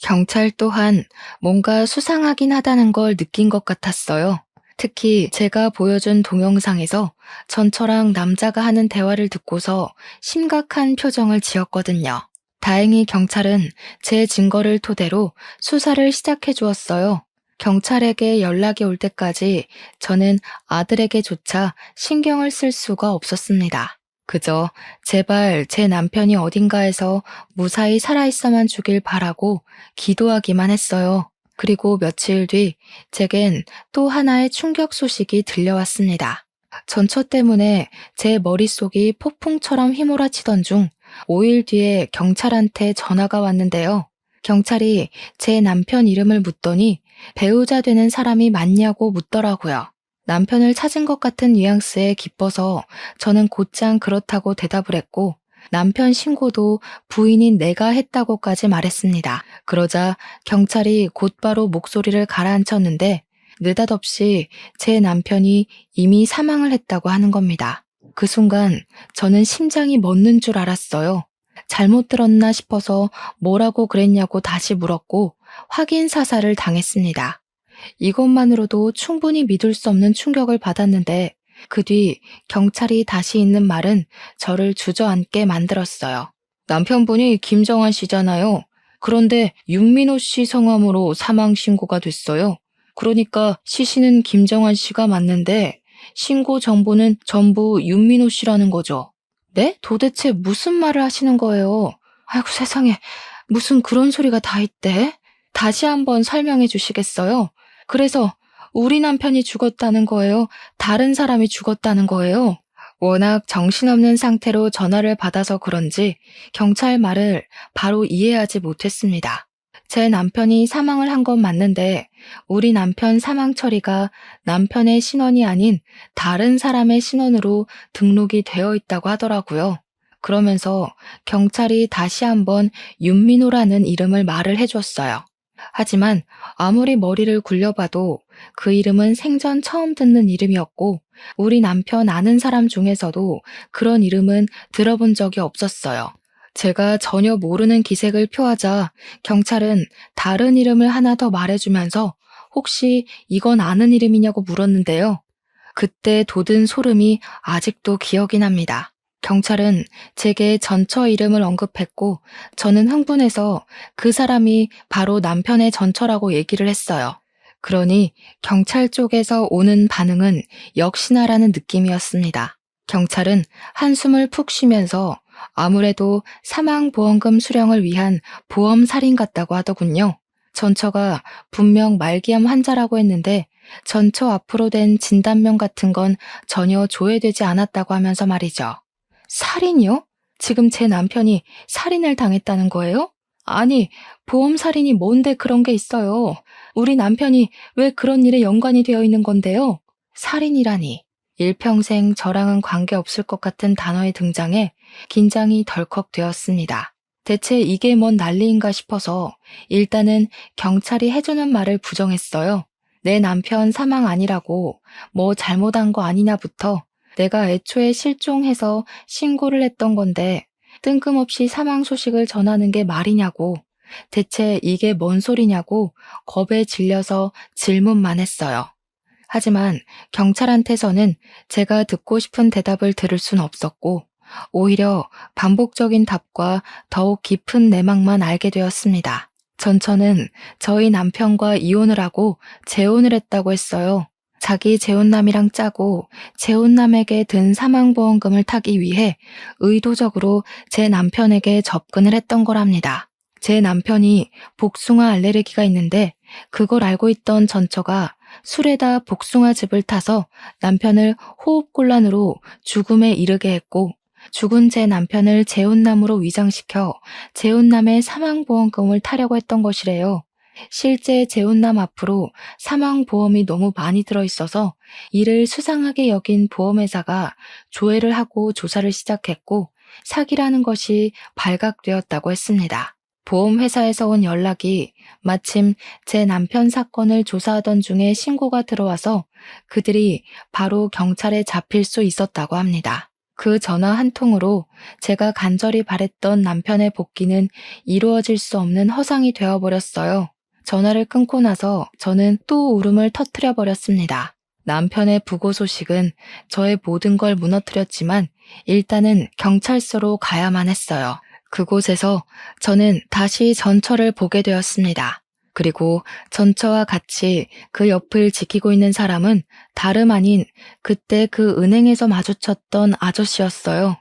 경찰 또한 뭔가 수상하긴 하다는 걸 느낀 것 같았어요. 특히 제가 보여준 동영상에서 전처랑 남자가 하는 대화를 듣고서 심각한 표정을 지었거든요. 다행히 경찰은 제 증거를 토대로 수사를 시작해 주었어요. 경찰에게 연락이 올 때까지 저는 아들에게조차 신경을 쓸 수가 없었습니다. 그저 제발 제 남편이 어딘가에서 무사히 살아있어만 주길 바라고 기도하기만 했어요. 그리고 며칠 뒤 제겐 또 하나의 충격 소식이 들려왔습니다. 전처 때문에 제 머릿속이 폭풍처럼 휘몰아치던 중 5일 뒤에 경찰한테 전화가 왔는데요. 경찰이 제 남편 이름을 묻더니 배우자 되는 사람이 맞냐고 묻더라고요. 남편을 찾은 것 같은 뉘앙스에 기뻐서 저는 곧장 그렇다고 대답을 했고 남편 신고도 부인인 내가 했다고까지 말했습니다. 그러자 경찰이 곧바로 목소리를 가라앉혔는데 느닷없이 제 남편이 이미 사망을 했다고 하는 겁니다. 그 순간 저는 심장이 멎는 줄 알았어요. 잘못 들었나 싶어서 뭐라고 그랬냐고 다시 물었고 확인 사살을 당했습니다. 이것만으로도 충분히 믿을 수 없는 충격을 받았는데 그 뒤 경찰이 다시 있는 말은 저를 주저앉게 만들었어요. 남편분이 김정환 씨잖아요. 그런데 윤민호 씨 성함으로 사망 신고가 됐어요. 그러니까 시신은 김정환 씨가 맞는데 신고 정보는 전부 윤민호 씨라는 거죠. 네? 도대체 무슨 말을 하시는 거예요? 아이고 세상에, 무슨 그런 소리가 다 있대? 다시 한번 설명해 주시겠어요? 그래서 우리 남편이 죽었다는 거예요? 다른 사람이 죽었다는 거예요? 워낙 정신없는 상태로 전화를 받아서 그런지 경찰 말을 바로 이해하지 못했습니다. 제 남편이 사망을 한 건 맞는데 우리 남편 사망 처리가 남편의 신원이 아닌 다른 사람의 신원으로 등록이 되어 있다고 하더라고요. 그러면서 경찰이 다시 한번 윤민호라는 이름을 말을 해줬어요. 하지만 아무리 머리를 굴려봐도 그 이름은 생전 처음 듣는 이름이었고 우리 남편 아는 사람 중에서도 그런 이름은 들어본 적이 없었어요. 제가 전혀 모르는 기색을 표하자 경찰은 다른 이름을 하나 더 말해주면서 혹시 이건 아는 이름이냐고 물었는데요. 그때 돋은 소름이 아직도 기억이 납니다. 경찰은 제게 전처 이름을 언급했고 저는 흥분해서 그 사람이 바로 남편의 전처라고 얘기를 했어요. 그러니 경찰 쪽에서 오는 반응은 역시나라는 느낌이었습니다. 경찰은 한숨을 푹 쉬면서 아무래도 사망보험금 수령을 위한 보험 살인 같다고 하더군요. 전처가 분명 말기암 환자라고 했는데 전처 앞으로 된 진단명 같은 건 전혀 조회되지 않았다고 하면서 말이죠. 살인이요? 지금 제 남편이 살인을 당했다는 거예요? 아니, 보험 살인이 뭔데 그런 게 있어요. 우리 남편이 왜 그런 일에 연관이 되어 있는 건데요? 살인이라니. 일평생 저랑은 관계없을 것 같은 단어의 등장에 긴장이 덜컥 되었습니다. 대체 이게 뭔 난리인가 싶어서 일단은 경찰이 해주는 말을 부정했어요. 내 남편 사망 아니라고 뭐 잘못한 거 아니냐부터 내가 애초에 실종해서 신고를 했던 건데 뜬금없이 사망 소식을 전하는 게 말이냐고 대체 이게 뭔 소리냐고 겁에 질려서 질문만 했어요. 하지만 경찰한테서는 제가 듣고 싶은 대답을 들을 순 없었고 오히려 반복적인 답과 더욱 깊은 내막만 알게 되었습니다. 전처는 저희 남편과 이혼을 하고 재혼을 했다고 했어요. 자기 재혼남이랑 짜고 재혼남에게 든 사망보험금을 타기 위해 의도적으로 제 남편에게 접근을 했던 거랍니다. 제 남편이 복숭아 알레르기가 있는데 그걸 알고 있던 전처가 술에다 복숭아즙을 타서 남편을 호흡곤란으로 죽음에 이르게 했고 죽은 제 남편을 재혼남으로 위장시켜 재혼남의 사망보험금을 타려고 했던 것이래요. 실제 재혼남 앞으로 사망보험이 너무 많이 들어있어서 이를 수상하게 여긴 보험회사가 조회를 하고 조사를 시작했고 사기라는 것이 발각되었다고 했습니다. 보험회사에서 온 연락이 마침 제 남편 사건을 조사하던 중에 신고가 들어와서 그들이 바로 경찰에 잡힐 수 있었다고 합니다. 그 전화 한 통으로 제가 간절히 바랬던 남편의 복귀는 이루어질 수 없는 허상이 되어버렸어요. 전화를 끊고 나서 저는 또 울음을 터뜨려 버렸습니다. 남편의 부고 소식은 저의 모든 걸 무너뜨렸지만 일단은 경찰서로 가야만 했어요. 그곳에서 저는 다시 전처를 보게 되었습니다. 그리고 전처와 같이 그 옆을 지키고 있는 사람은 다름 아닌 그때 그 은행에서 마주쳤던 아저씨였어요.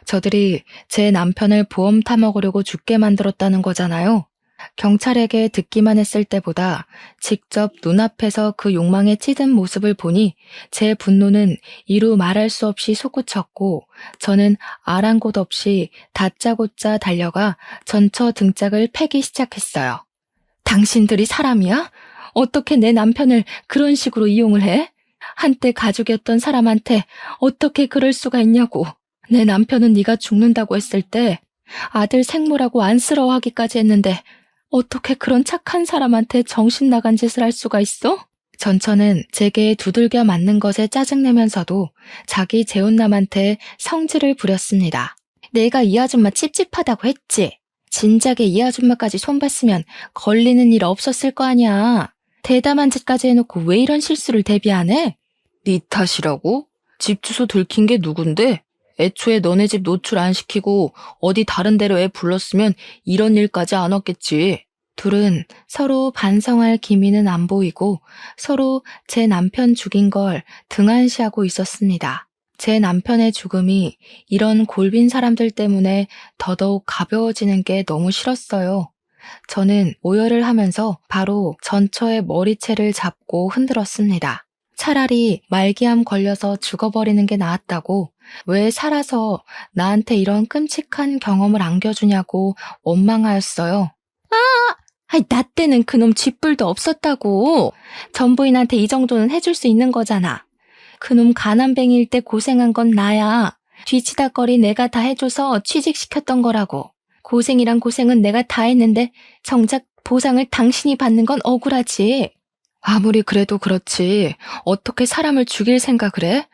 저들이 제 남편을 보험 타먹으려고 죽게 만들었다는 거잖아요. 경찰에게 듣기만 했을 때보다 직접 눈앞에서 그 욕망에 찌든 모습을 보니 제 분노는 이루 말할 수 없이 솟구쳤고 저는 아랑곳 없이 다짜고짜 달려가 전처 등짝을 패기 시작했어요. 당신들이 사람이야? 어떻게 내 남편을 그런 식으로 이용을 해? 한때 가족이었던 사람한테 어떻게 그럴 수가 있냐고. 내 남편은 네가 죽는다고 했을 때 아들 생모라고 안쓰러워하기까지 했는데 어떻게 그런 착한 사람한테 정신 나간 짓을 할 수가 있어? 전처는 제게 두들겨 맞는 것에 짜증내면서도 자기 재혼남한테 성질을 부렸습니다. 내가 이 아줌마 찝찝하다고 했지. 진작에 이 아줌마까지 손봤으면 걸리는 일 없었을 거 아니야. 대담한 짓까지 해놓고 왜 이런 실수를 대비 안 해? 네 탓이라고? 집 주소 들킨 게 누군데? 애초에 너네 집 노출 안 시키고 어디 다른 데로 애 불렀으면 이런 일까지 안 왔겠지. 둘은 서로 반성할 기미는 안 보이고 서로 제 남편 죽인 걸 등한시하고 있었습니다. 제 남편의 죽음이 이런 골빈 사람들 때문에 더더욱 가벼워지는 게 너무 싫었어요. 저는 오열을 하면서 바로 전처의 머리채를 잡고 흔들었습니다. 차라리 말기암 걸려서 죽어버리는 게 나았다고 왜 살아서 나한테 이런 끔찍한 경험을 안겨주냐고 원망하였어요. 나 때는 그놈 쥐뿔도 없었다고. 전부인한테 이 정도는 해줄 수 있는 거잖아. 그놈 가난뱅이일 때 고생한 건 나야. 뒤치다거리 내가 다 해줘서 취직시켰던 거라고. 고생이란 고생은 내가 다 했는데 정작 보상을 당신이 받는 건 억울하지. 아무리 그래도 그렇지. 어떻게 사람을 죽일 생각을 해?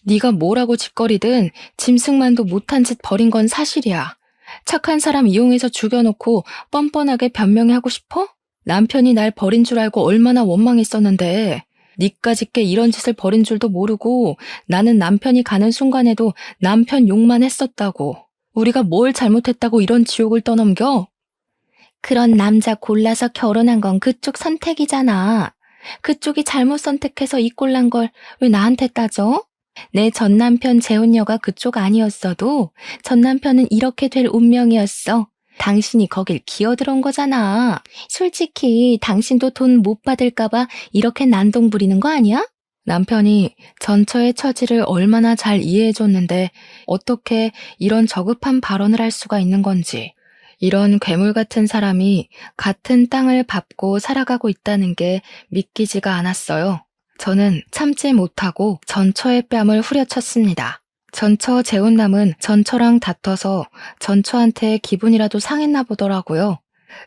네가 뭐라고 짓거리든 짐승만도 못한 짓 벌인 건 사실이야. 착한 사람 이용해서 죽여놓고 뻔뻔하게 변명하고 싶어? 남편이 날 버린 줄 알고 얼마나 원망했었는데 니까짓게 이런 짓을 벌인 줄도 모르고 나는 남편이 가는 순간에도 남편 욕만 했었다고. 우리가 뭘 잘못했다고 이런 지옥을 떠넘겨? 그런 남자 골라서 결혼한 건 그쪽 선택이잖아. 그쪽이 잘못 선택해서 이 꼴난 걸 왜 나한테 따져? 내 전남편 재혼녀가 그쪽 아니었어도 전남편은 이렇게 될 운명이었어. 당신이 거길 기어들어온 거잖아. 솔직히 당신도 돈 못 받을까봐 이렇게 난동 부리는 거 아니야? 남편이 전처의 처지를 얼마나 잘 이해해줬는데 어떻게 이런 저급한 발언을 할 수가 있는 건지. 이런 괴물 같은 사람이 같은 땅을 밟고 살아가고 있다는 게 믿기지가 않았어요. 저는 참지 못하고 전처의 뺨을 후려쳤습니다. 전처 재혼남은 전처랑 다퉈서 전처한테 기분이라도 상했나 보더라고요.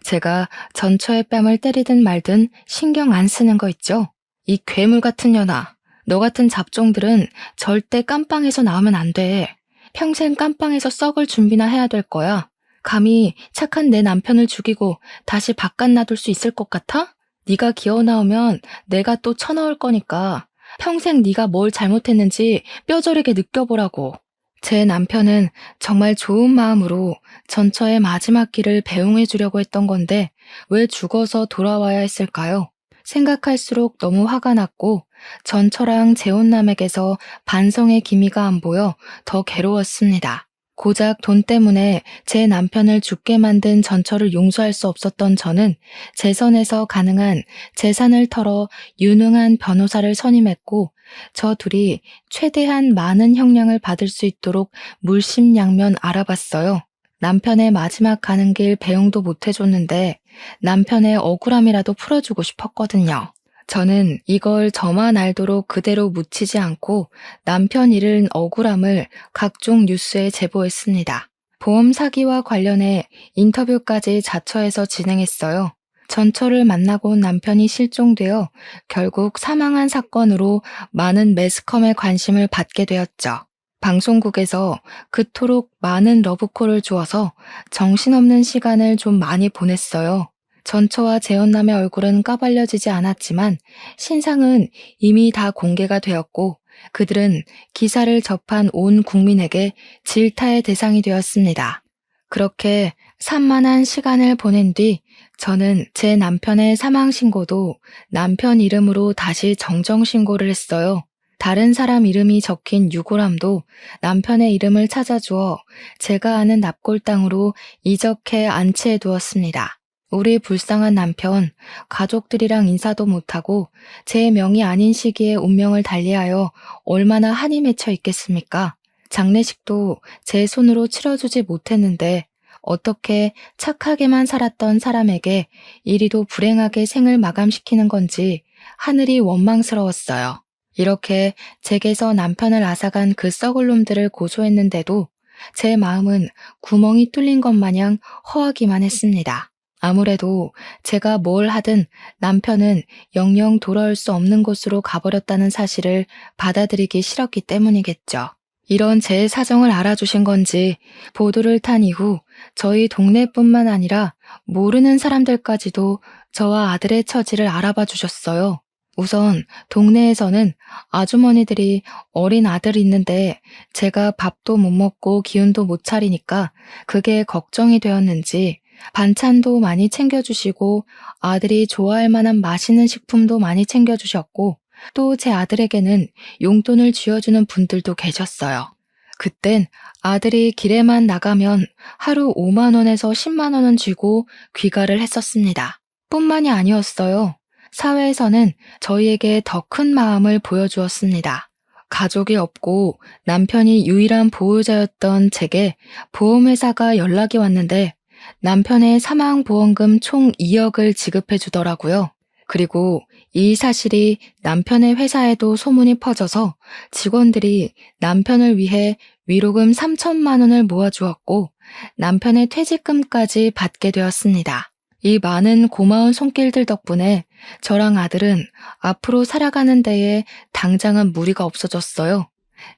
제가 전처의 뺨을 때리든 말든 신경 안 쓰는 거 있죠? 이 괴물 같은 년아, 너 같은 잡종들은 절대 깜빵에서 나오면 안 돼. 평생 깜빵에서 썩을 준비나 해야 될 거야. 감히 착한 내 남편을 죽이고 다시 바깥 놔둘 수 있을 것 같아? 네가 기어 나오면 내가 또 쳐넣을 거니까 평생 네가 뭘 잘못했는지 뼈저리게 느껴보라고. 제 남편은 정말 좋은 마음으로 전처의 마지막 길을 배웅해 주려고 했던 건데 왜 죽어서 돌아와야 했을까요? 생각할수록 너무 화가 났고 전처랑 재혼남에게서 반성의 기미가 안 보여 더 괴로웠습니다. 고작 돈 때문에 제 남편을 죽게 만든 전처를 용서할 수 없었던 저는 제 선에서 가능한 재산을 털어 유능한 변호사를 선임했고 저 둘이 최대한 많은 형량을 받을 수 있도록 물심양면 알아봤어요. 남편의 마지막 가는 길 배웅도 못 해줬는데 남편의 억울함이라도 풀어주고 싶었거든요. 저는 이걸 저만 알도록 그대로 묻히지 않고 남편 잃은 억울함을 각종 뉴스에 제보했습니다. 보험 사기와 관련해 인터뷰까지 자처해서 진행했어요. 전처를 만나고 온 남편이 실종되어 결국 사망한 사건으로 많은 매스컴의 관심을 받게 되었죠. 방송국에서 그토록 많은 러브콜을 주어서 정신없는 시간을 좀 많이 보냈어요. 전처와 재혼남의 얼굴은 까발려지지 않았지만 신상은 이미 다 공개가 되었고 그들은 기사를 접한 온 국민에게 질타의 대상이 되었습니다. 그렇게 산만한 시간을 보낸 뒤 저는 제 남편의 사망 신고도 남편 이름으로 다시 정정 신고를 했어요. 다른 사람 이름이 적힌 유골함도 남편의 이름을 찾아주어 제가 아는 납골 땅으로 이적해 안치해 두었습니다. 우리 불쌍한 남편, 가족들이랑 인사도 못하고 제 명이 아닌 시기에 운명을 달리하여 얼마나 한이 맺혀 있겠습니까? 장례식도 제 손으로 치러주지 못했는데 어떻게 착하게만 살았던 사람에게 이리도 불행하게 생을 마감시키는 건지 하늘이 원망스러웠어요. 이렇게 제게서 남편을 앗아간 그 썩을 놈들을 고소했는데도 제 마음은 구멍이 뚫린 것 마냥 허하기만 했습니다. 아무래도 제가 뭘 하든 남편은 영영 돌아올 수 없는 곳으로 가버렸다는 사실을 받아들이기 싫었기 때문이겠죠. 이런 제 사정을 알아주신 건지 보도를 탄 이후 저희 동네뿐만 아니라 모르는 사람들까지도 저와 아들의 처지를 알아봐 주셨어요. 우선 동네에서는 아주머니들이 어린 아들이 있는데 제가 밥도 못 먹고 기운도 못 차리니까 그게 걱정이 되었는지 반찬도 많이 챙겨주시고 아들이 좋아할 만한 맛있는 식품도 많이 챙겨주셨고 또 제 아들에게는 용돈을 쥐어주는 분들도 계셨어요. 그땐 아들이 길에만 나가면 하루 5만 원에서 10만 원은 쥐고 귀가를 했었습니다. 뿐만이 아니었어요. 사회에서는 저희에게 더 큰 마음을 보여주었습니다. 가족이 없고 남편이 유일한 보호자였던 제게 보험회사가 연락이 왔는데 남편의 사망보험금 총 2억을 지급해 주더라고요. 그리고 이 사실이 남편의 회사에도 소문이 퍼져서 직원들이 남편을 위해 위로금 3천만 원을 모아주었고 남편의 퇴직금까지 받게 되었습니다. 이 많은 고마운 손길들 덕분에 저랑 아들은 앞으로 살아가는 데에 당장은 무리가 없어졌어요.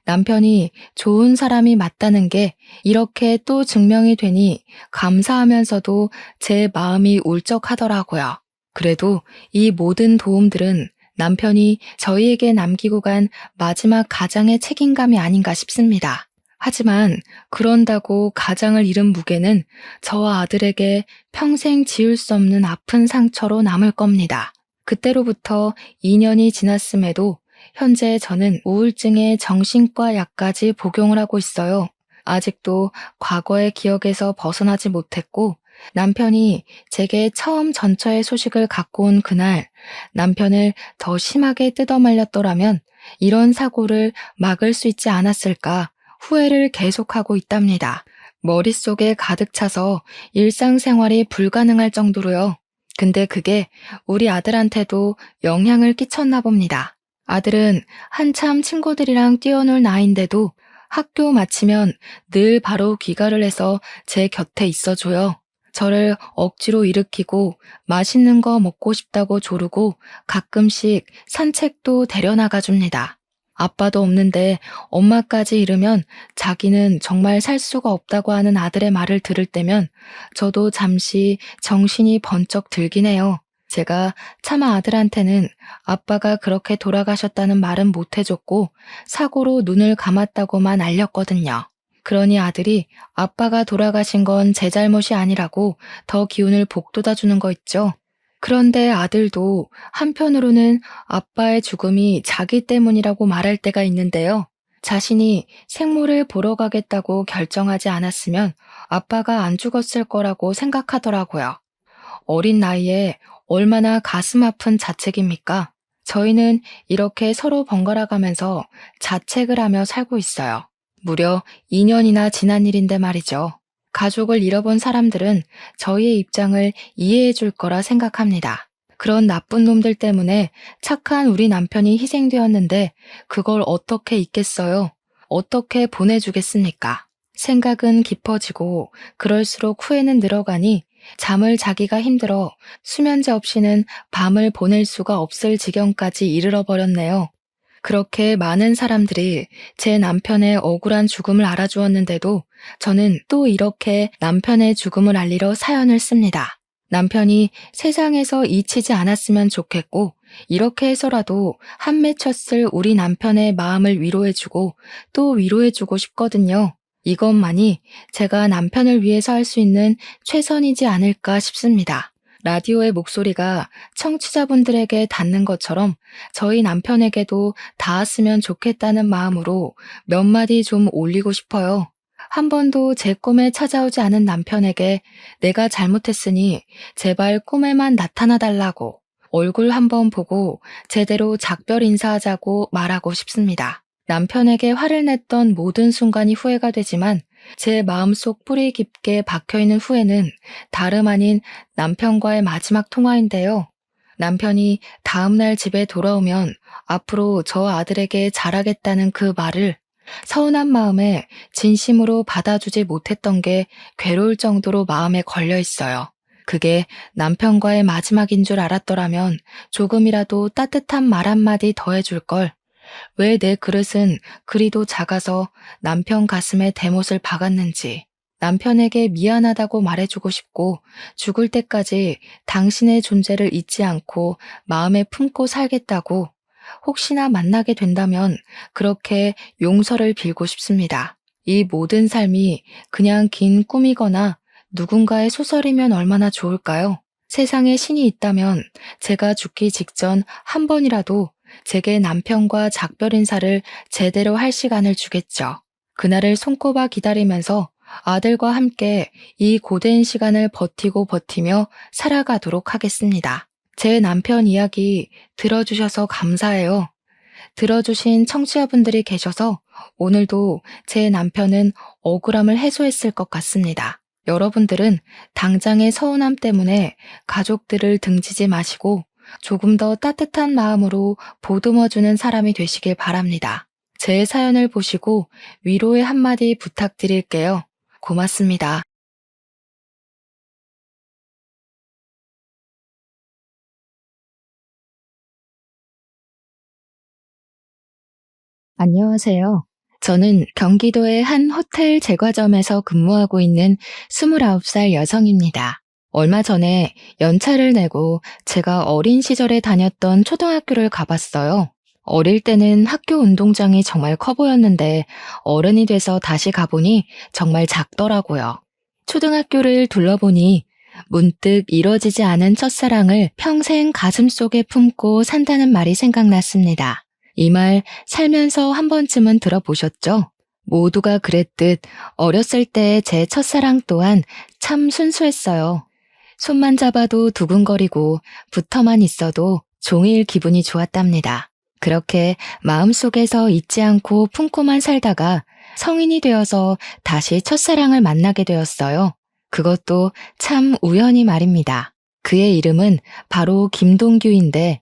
남편이 좋은 사람이 맞다는 게 이렇게 또 증명이 되니 감사하면서도 제 마음이 울적하더라고요. 그래도 이 모든 도움들은 남편이 저희에게 남기고 간 마지막 가장의 책임감이 아닌가 싶습니다. 하지만 그런다고 가장을 잃은 무게는 저와 아들에게 평생 지울 수 없는 아픈 상처로 남을 겁니다. 그때로부터 2년이 지났음에도 현재 저는 우울증에 정신과 약까지 복용을 하고 있어요. 아직도 과거의 기억에서 벗어나지 못했고, 남편이 제게 처음 전처의 소식을 갖고 온 그날 남편을 더 심하게 뜯어말렸더라면 이런 사고를 막을 수 있지 않았을까 후회를 계속하고 있답니다. 머릿속에 가득 차서 일상생활이 불가능할 정도로요. 근데 그게 우리 아들한테도 영향을 끼쳤나 봅니다. 아들은 한참 친구들이랑 뛰어놀 나이인데도 학교 마치면 늘 바로 귀가를 해서 제 곁에 있어줘요. 저를 억지로 일으키고 맛있는 거 먹고 싶다고 조르고 가끔씩 산책도 데려나가 줍니다. 아빠도 없는데 엄마까지 이르면 자기는 정말 살 수가 없다고 하는 아들의 말을 들을 때면 저도 잠시 정신이 번쩍 들긴 해요. 제가 차마 아들한테는 아빠가 그렇게 돌아가셨다는 말은 못 해줬고 사고로 눈을 감았다고만 알렸거든요. 그러니 아들이 아빠가 돌아가신 건 제 잘못이 아니라고 더 기운을 북돋아 주는 거 있죠. 그런데 아들도 한편으로는 아빠의 죽음이 자기 때문이라고 말할 때가 있는데요. 자신이 생모를 보러 가겠다고 결정하지 않았으면 아빠가 안 죽었을 거라고 생각하더라고요. 어린 나이에 얼마나 가슴 아픈 자책입니까? 저희는 이렇게 서로 번갈아 가면서 자책을 하며 살고 있어요. 무려 2년이나 지난 일인데 말이죠. 가족을 잃어본 사람들은 저희의 입장을 이해해 줄 거라 생각합니다. 그런 나쁜 놈들 때문에 착한 우리 남편이 희생되었는데 그걸 어떻게 잊겠어요? 어떻게 보내주겠습니까? 생각은 깊어지고 그럴수록 후회는 늘어가니 잠을 자기가 힘들어 수면제 없이는 밤을 보낼 수가 없을 지경까지 이르러 버렸네요. 그렇게 많은 사람들이 제 남편의 억울한 죽음을 알아주었는데도 저는 또 이렇게 남편의 죽음을 알리러 사연을 씁니다. 남편이 세상에서 잊히지 않았으면 좋겠고 이렇게 해서라도 한 맺혔을 우리 남편의 마음을 위로해주고 또 위로해주고 싶거든요. 이것만이 제가 남편을 위해서 할 수 있는 최선이지 않을까 싶습니다. 라디오의 목소리가 청취자분들에게 닿는 것처럼 저희 남편에게도 닿았으면 좋겠다는 마음으로 몇 마디 좀 올리고 싶어요. 한 번도 제 꿈에 찾아오지 않은 남편에게 내가 잘못했으니 제발 꿈에만 나타나 달라고 얼굴 한번 보고 제대로 작별 인사하자고 말하고 싶습니다. 남편에게 화를 냈던 모든 순간이 후회가 되지만 제 마음속 뿌리 깊게 박혀있는 후회는 다름 아닌 남편과의 마지막 통화인데요. 남편이 다음날 집에 돌아오면 앞으로 저 아들에게 잘하겠다는 그 말을 서운한 마음에 진심으로 받아주지 못했던 게 괴로울 정도로 마음에 걸려 있어요. 그게 남편과의 마지막인 줄 알았더라면 조금이라도 따뜻한 말 한마디 더 해줄 걸. 왜 내 그릇은 그리도 작아서 남편 가슴에 대못을 박았는지 남편에게 미안하다고 말해주고 싶고 죽을 때까지 당신의 존재를 잊지 않고 마음에 품고 살겠다고 혹시나 만나게 된다면 그렇게 용서를 빌고 싶습니다. 이 모든 삶이 그냥 긴 꿈이거나 누군가의 소설이면 얼마나 좋을까요? 세상에 신이 있다면 제가 죽기 직전 한 번이라도 제게 남편과 작별 인사를 제대로 할 시간을 주겠죠. 그날을 손꼽아 기다리면서 아들과 함께 이 고된 시간을 버티고 버티며 살아가도록 하겠습니다. 제 남편 이야기 들어주셔서 감사해요. 들어주신 청취자분들이 계셔서 오늘도 제 남편은 억울함을 해소했을 것 같습니다. 여러분들은 당장의 서운함 때문에 가족들을 등지지 마시고 조금 더 따뜻한 마음으로 보듬어주는 사람이 되시길 바랍니다. 제 사연을 보시고 위로의 한마디 부탁드릴게요. 고맙습니다. 안녕하세요. 저는 경기도의 한 호텔 제과점에서 근무하고 있는 29살 여성입니다. 얼마 전에 연차를 내고 제가 어린 시절에 다녔던 초등학교를 가봤어요. 어릴 때는 학교 운동장이 정말 커 보였는데 어른이 돼서 다시 가보니 정말 작더라고요. 초등학교를 둘러보니 문득 이뤄지지 않은 첫사랑을 평생 가슴속에 품고 산다는 말이 생각났습니다. 이 말 살면서 한 번쯤은 들어보셨죠? 모두가 그랬듯 어렸을 때 제 첫사랑 또한 참 순수했어요. 손만 잡아도 두근거리고 붙어만 있어도 종일 기분이 좋았답니다. 그렇게 마음속에서 잊지 않고 품고만 살다가 성인이 되어서 다시 첫사랑을 만나게 되었어요. 그것도 참 우연히 말입니다. 그의 이름은 바로 김동규인데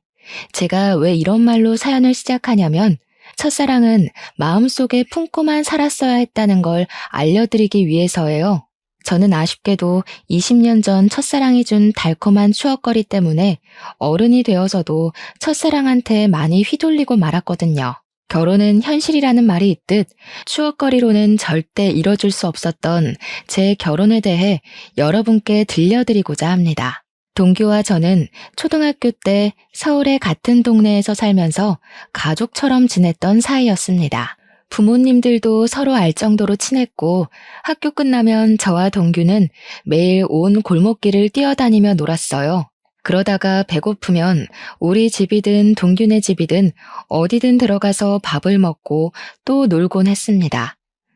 제가 왜 이런 말로 사연을 시작하냐면 첫사랑은 마음속에 품고만 살았어야 했다는 걸 알려드리기 위해서예요. 저는 아쉽게도 20년 전 첫사랑이 준 달콤한 추억거리 때문에 어른이 되어서도 첫사랑한테 많이 휘둘리고 말았거든요. 결혼은 현실이라는 말이 있듯 추억거리로는 절대 이뤄줄 수 없었던 제 결혼에 대해 여러분께 들려드리고자 합니다. 동규와 저는 초등학교 때 서울의 같은 동네에서 살면서 가족처럼 지냈던 사이였습니다. 부모님들도 서로 알 정도로 친했고 학교 끝나면 저와 동규는 매일 온 골목길을 뛰어다니며 놀았어요. 그러다가 배고프면 우리 집이든 동규네 집이든 어디든 들어가서 밥을 먹고 또 놀곤 했습니다.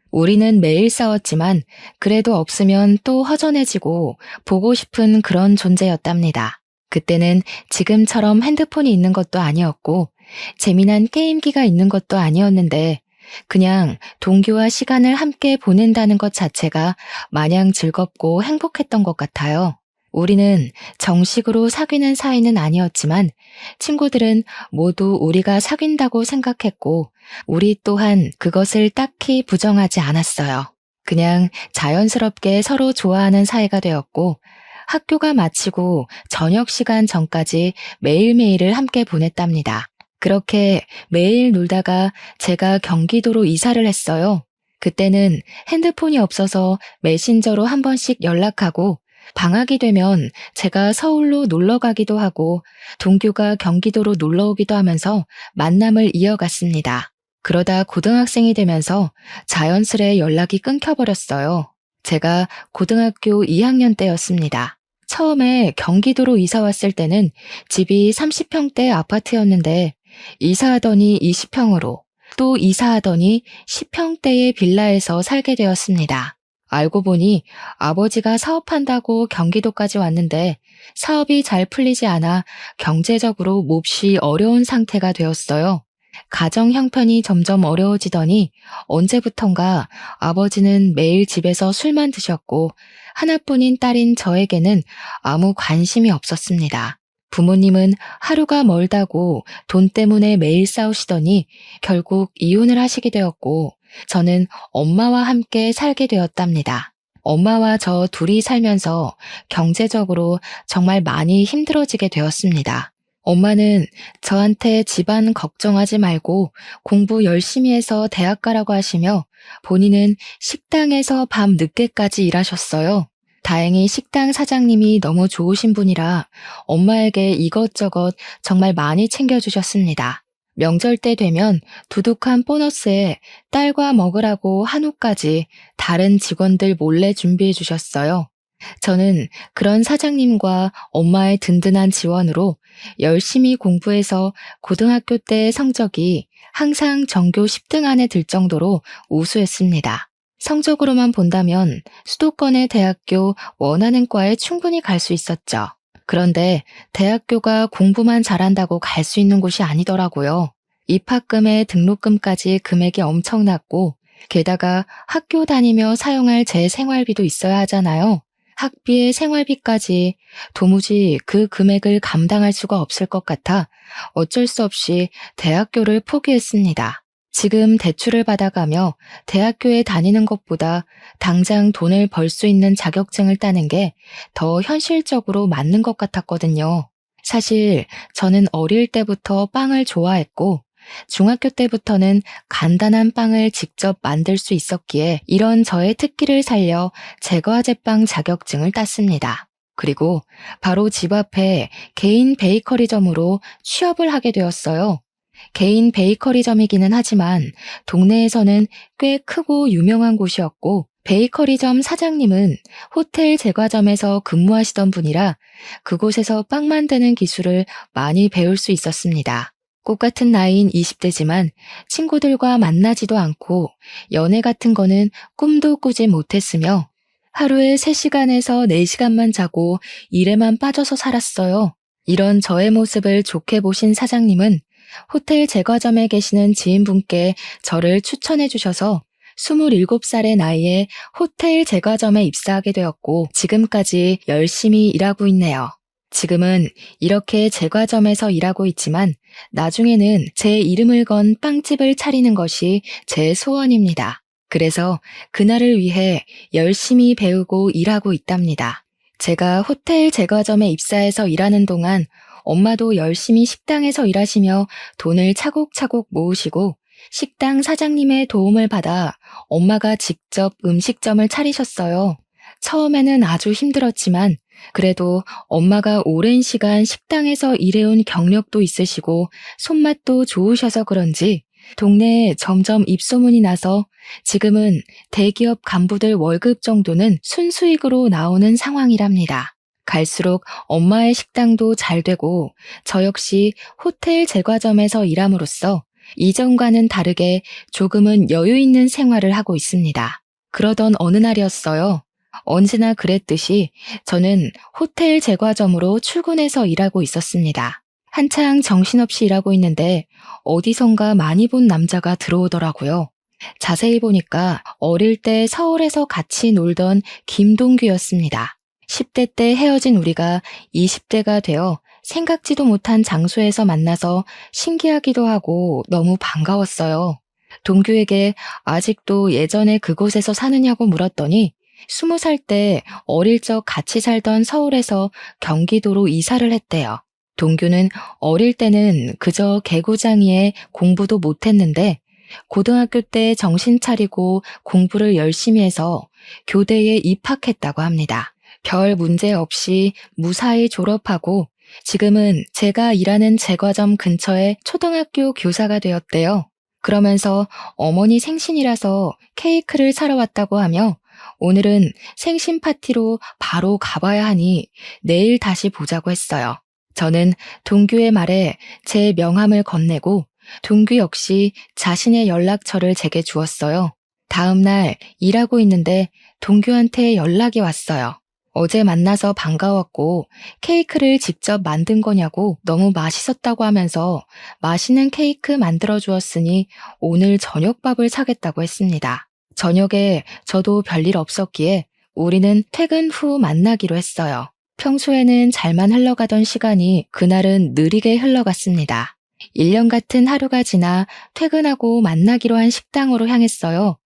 우리는 매일 싸웠지만 그래도 없으면 또 허전해지고 보고 싶은 그런 존재였답니다. 그때는 지금처럼 핸드폰이 있는 것도 아니었고 재미난 게임기가 있는 것도 아니었는데 그냥 동규와 시간을 함께 보낸다는 것 자체가 마냥 즐겁고 행복했던 것 같아요. 우리는 정식으로 사귀는 사이는 아니었지만 친구들은 모두 우리가 사귄다고 생각했고 우리 또한 그것을 딱히 부정하지 않았어요. 그냥 자연스럽게 서로 좋아하는 사이가 되었고 학교가 마치고 저녁 시간 전까지 매일매일을 함께 보냈답니다. 그렇게 매일 놀다가 제가 경기도로 이사를 했어요. 그때는 핸드폰이 없어서 메신저로 한 번씩 연락하고 방학이 되면 제가 서울로 놀러 가기도 하고 동규가 경기도로 놀러 오기도 하면서 만남을 이어갔습니다. 그러다 고등학생이 되면서 자연스레 연락이 끊겨버렸어요. 제가 고등학교 2학년 때였습니다. 처음에 경기도로 이사 왔을 때는 집이 30평대 아파트였는데 이사하더니 20평으로 또 이사하더니 10평대의 빌라에서 살게 되었습니다. 알고 보니 아버지가 사업한다고 경기도까지 왔는데 사업이 잘 풀리지 않아 경제적으로 몹시 어려운 상태가 되었어요. 가정 형편이 점점 어려워지더니 언제부턴가 아버지는 매일 집에서 술만 드셨고 하나뿐인 딸인 저에게는 아무 관심이 없었습니다. 부모님은 하루가 멀다고 돈 때문에 매일 싸우시더니 결국 이혼을 하시게 되었고 저는 엄마와 함께 살게 되었답니다. 엄마와 저 둘이 살면서 경제적으로 정말 많이 힘들어지게 되었습니다. 엄마는 저한테 집안 걱정하지 말고 공부 열심히 해서 대학 가라고 하시며 본인은 식당에서 밤 늦게까지 일하셨어요. 다행히 식당 사장님이 너무 좋으신 분이라 엄마에게 이것저것 정말 많이 챙겨주셨습니다. 명절 때 되면 두둑한 보너스에 딸과 먹으라고 한우까지 다른 직원들 몰래 준비해 주셨어요. 저는 그런 사장님과 엄마의 든든한 지원으로 열심히 공부해서 고등학교 때 성적이 항상 전교 10등 안에 들 정도로 우수했습니다. 성적으로만 본다면 수도권의 대학교 원하는 과에 충분히 갈 수 있었죠. 그런데 대학교가 공부만 잘한다고 갈 수 있는 곳이 아니더라고요. 입학금에 등록금까지 금액이 엄청났고 게다가 학교 다니며 사용할 제 생활비도 있어야 하잖아요. 학비에 생활비까지 도무지 그 금액을 감당할 수가 없을 것 같아 어쩔 수 없이 대학교를 포기했습니다. 지금 대출을 받아가며 대학교에 다니는 것보다 당장 돈을 벌 수 있는 자격증을 따는 게 더 현실적으로 맞는 것 같았거든요. 사실 저는 어릴 때부터 빵을 좋아했고 중학교 때부터는 간단한 빵을 직접 만들 수 있었기에 이런 저의 특기를 살려 제과제빵 자격증을 땄습니다. 그리고 바로 집 앞에 개인 베이커리점으로 취업을 하게 되었어요. 개인 베이커리점이기는 하지만 동네에서는 꽤 크고 유명한 곳이었고 베이커리점 사장님은 호텔 제과점에서 근무하시던 분이라 그곳에서 빵 만드는 기술을 많이 배울 수 있었습니다. 꽃 같은 나이인 20대지만 친구들과 만나지도 않고 연애 같은 거는 꿈도 꾸지 못했으며 하루에 3시간에서 4시간만 자고 일에만 빠져서 살았어요. 이런 저의 모습을 좋게 보신 사장님은 호텔 제과점에 계시는 지인분께 저를 추천해 주셔서 27살의 나이에 호텔 제과점에 입사하게 되었고 지금까지 열심히 일하고 있네요. 지금은 이렇게 제과점에서 일하고 있지만 나중에는 제 이름을 건 빵집을 차리는 것이 제 소원입니다. 그래서 그날을 위해 열심히 배우고 일하고 있답니다. 제가 호텔 제과점에 입사해서 일하는 동안 엄마도 열심히 식당에서 일하시며 돈을 차곡차곡 모으시고 식당 사장님의 도움을 받아 엄마가 직접 음식점을 차리셨어요. 처음에는 아주 힘들었지만 그래도 엄마가 오랜 시간 식당에서 일해온 경력도 있으시고 손맛도 좋으셔서 그런지 동네에 점점 입소문이 나서 지금은 대기업 간부들 월급 정도는 순수익으로 나오는 상황이랍니다. 갈수록 엄마의 식당도 잘 되고 저 역시 호텔 제과점에서 일함으로써 이전과는 다르게 조금은 여유 있는 생활을 하고 있습니다. 그러던 어느 날이었어요. 언제나 그랬듯이 저는 호텔 제과점으로 출근해서 일하고 있었습니다. 한창 정신없이 일하고 있는데 어디선가 많이 본 남자가 들어오더라고요. 자세히 보니까 어릴 때 서울에서 같이 놀던 김동규였습니다. 10대 때 헤어진 우리가 20대가 되어 생각지도 못한 장소에서 만나서 신기하기도 하고 너무 반가웠어요. 동규에게 아직도 예전에 그곳에서 사느냐고 물었더니 20살 때 어릴 적 같이 살던 서울에서 경기도로 이사를 했대요. 동규는 어릴 때는 그저 개구장이에 공부도 못했는데 고등학교 때 정신 차리고 공부를 열심히 해서 교대에 입학했다고 합니다. 별 문제 없이 무사히 졸업하고 지금은 제가 일하는 제과점 근처에 초등학교 교사가 되었대요. 그러면서 어머니 생신이라서 케이크를 사러 왔다고 하며 오늘은 생신 파티로 바로 가봐야 하니 내일 다시 보자고 했어요. 저는 동규의 말에 제 명함을 건네고 동규 역시 자신의 연락처를 제게 주었어요. 다음 날 일하고 있는데 동규한테 연락이 왔어요. 어제 만나서 반가웠고 케이크를 직접 만든 거냐고 너무 맛있었다고 하면서 맛있는 케이크 만들어 주었으니 오늘 저녁밥을 사겠다고 했습니다. 저녁에 저도 별일 없었기에 우리는 퇴근 후 만나기로 했어요. 평소에는 잘만 흘러가던 시간이 그날은 느리게 흘러갔습니다. 1년 같은 하루가 지나 퇴근하고 만나기로 한 식당으로 향했어요.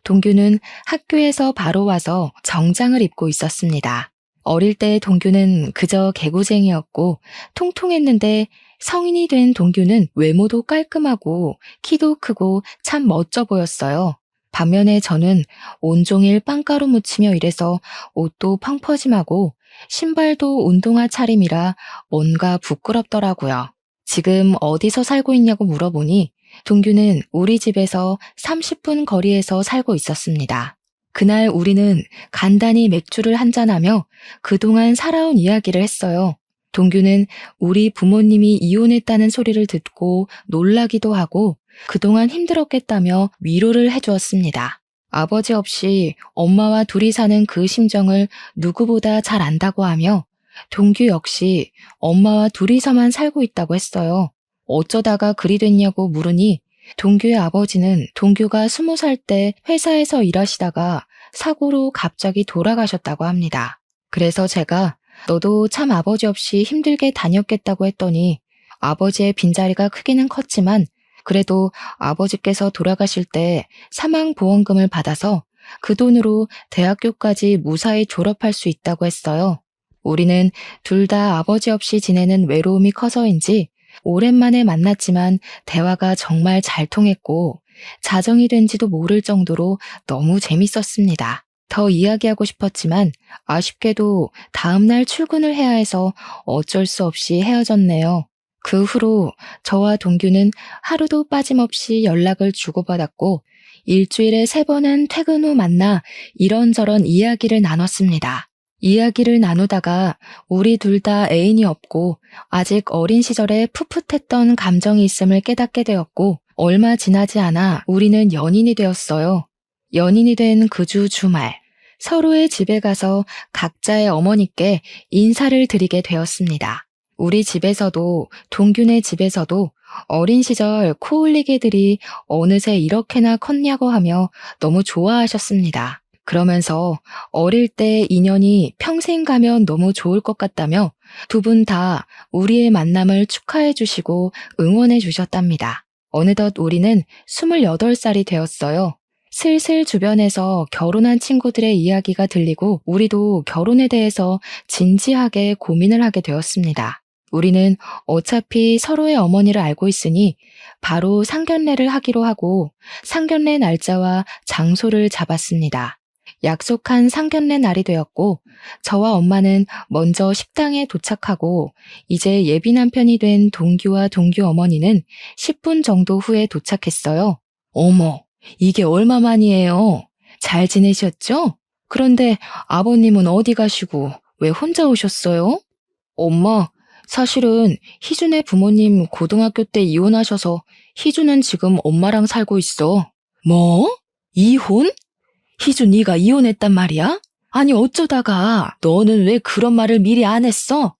동규는 학교에서 바로 와서 정장을 입고 있었습니다. 어릴 때 동규는 그저 개구쟁이였고 통통했는데 성인이 된 동규는 외모도 깔끔하고 키도 크고 참 멋져 보였어요. 반면에 저는 온종일 빵가루 묻히며 일해서 옷도 펑퍼짐하고 신발도 운동화 차림이라 뭔가 부끄럽더라고요. 지금 어디서 살고 있냐고 물어보니 동규는 우리 집에서 30분 거리에서 살고 있었습니다. 그날 우리는 간단히 맥주를 한잔하며 그동안 살아온 이야기를 했어요. 동규는 우리 부모님이 이혼했다는 소리를 듣고 놀라기도 하고 그동안 힘들었겠다며 위로를 해주었습니다. 아버지 없이 엄마와 둘이 사는 그 심정을 누구보다 잘 안다고 하며 동규 역시 엄마와 둘이서만 살고 있다고 했어요. 어쩌다가 그리 됐냐고 물으니 동규의 아버지는 동규가 20살 때 회사에서 일하시다가 사고로 갑자기 돌아가셨다고 합니다. 그래서 제가 너도 참 아버지 없이 힘들게 다녔겠다고 했더니 아버지의 빈자리가 크기는 컸지만 그래도 아버지께서 돌아가실 때 사망보험금을 받아서 그 돈으로 대학교까지 무사히 졸업할 수 있다고 했어요. 우리는 둘 다 아버지 없이 지내는 외로움이 커서인지 오랜만에 만났지만 대화가 정말 잘 통했고 자정이 된지도 모를 정도로 너무 재밌었습니다. 더 이야기하고 싶었지만 아쉽게도 다음날 출근을 해야 해서 어쩔 수 없이 헤어졌네요. 그 후로 저와 동규는 하루도 빠짐없이 연락을 주고받았고 일주일에 3번은 퇴근 후 만나 이런저런 이야기를 나눴습니다. 이야기를 나누다가 우리 둘 다 애인이 없고 아직 어린 시절에 풋풋했던 감정이 있음을 깨닫게 되었고 얼마 지나지 않아 우리는 연인이 되었어요. 연인이 된 그 주 주말, 서로의 집에 가서 각자의 어머니께 인사를 드리게 되었습니다. 우리 집에서도 동균의 집에서도 어린 시절 코올리개들이 어느새 이렇게나 컸냐고 하며 너무 좋아하셨습니다. 그러면서 어릴 때 인연이 평생 가면 너무 좋을 것 같다며 두 분 다 우리의 만남을 축하해 주시고 응원해 주셨답니다. 어느덧 우리는 28살이 되었어요. 슬슬 주변에서 결혼한 친구들의 이야기가 들리고 우리도 결혼에 대해서 진지하게 고민을 하게 되었습니다. 우리는 어차피 서로의 어머니를 알고 있으니 바로 상견례를 하기로 하고 상견례 날짜와 장소를 잡았습니다. 약속한 상견례 날이 되었고 저와 엄마는 먼저 식당에 도착하고 이제 예비 남편이 된 동규와 동규 어머니는 10분 정도 후에 도착했어요. 어머, 이게 얼마만이에요? 잘 지내셨죠? 그런데 아버님은 어디 가시고 왜 혼자 오셨어요? 엄마, 사실은 희준의 부모님 고등학교 때 이혼하셔서 희준은 지금 엄마랑 살고 있어. 뭐? 이혼? 희준 네가 이혼했단 말이야? 아니 어쩌다가 너는 왜 그런 말을 미리 안 했어?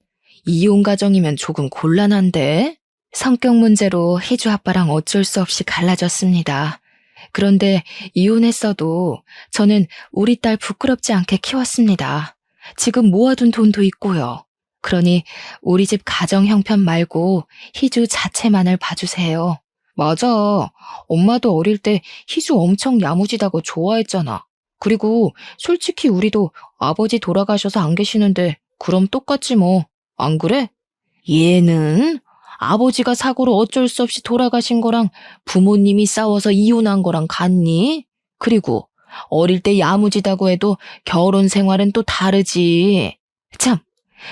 이혼 가정이면 조금 곤란한데? 성격 문제로 희주 아빠랑 어쩔 수 없이 갈라졌습니다. 그런데 이혼했어도 저는 우리 딸 부끄럽지 않게 키웠습니다. 지금 모아둔 돈도 있고요. 그러니 우리 집 가정 형편 말고 희주 자체만을 봐주세요. 맞아. 엄마도 어릴 때 희주 엄청 야무지다고 좋아했잖아. 그리고 솔직히 우리도 아버지 돌아가셔서 안 계시는데 그럼 똑같지 뭐. 안 그래? 얘는 아버지가 사고로 어쩔 수 없이 돌아가신 거랑 부모님이 싸워서 이혼한 거랑 같니? 그리고 어릴 때 야무지다고 해도 결혼 생활은 또 다르지. 참,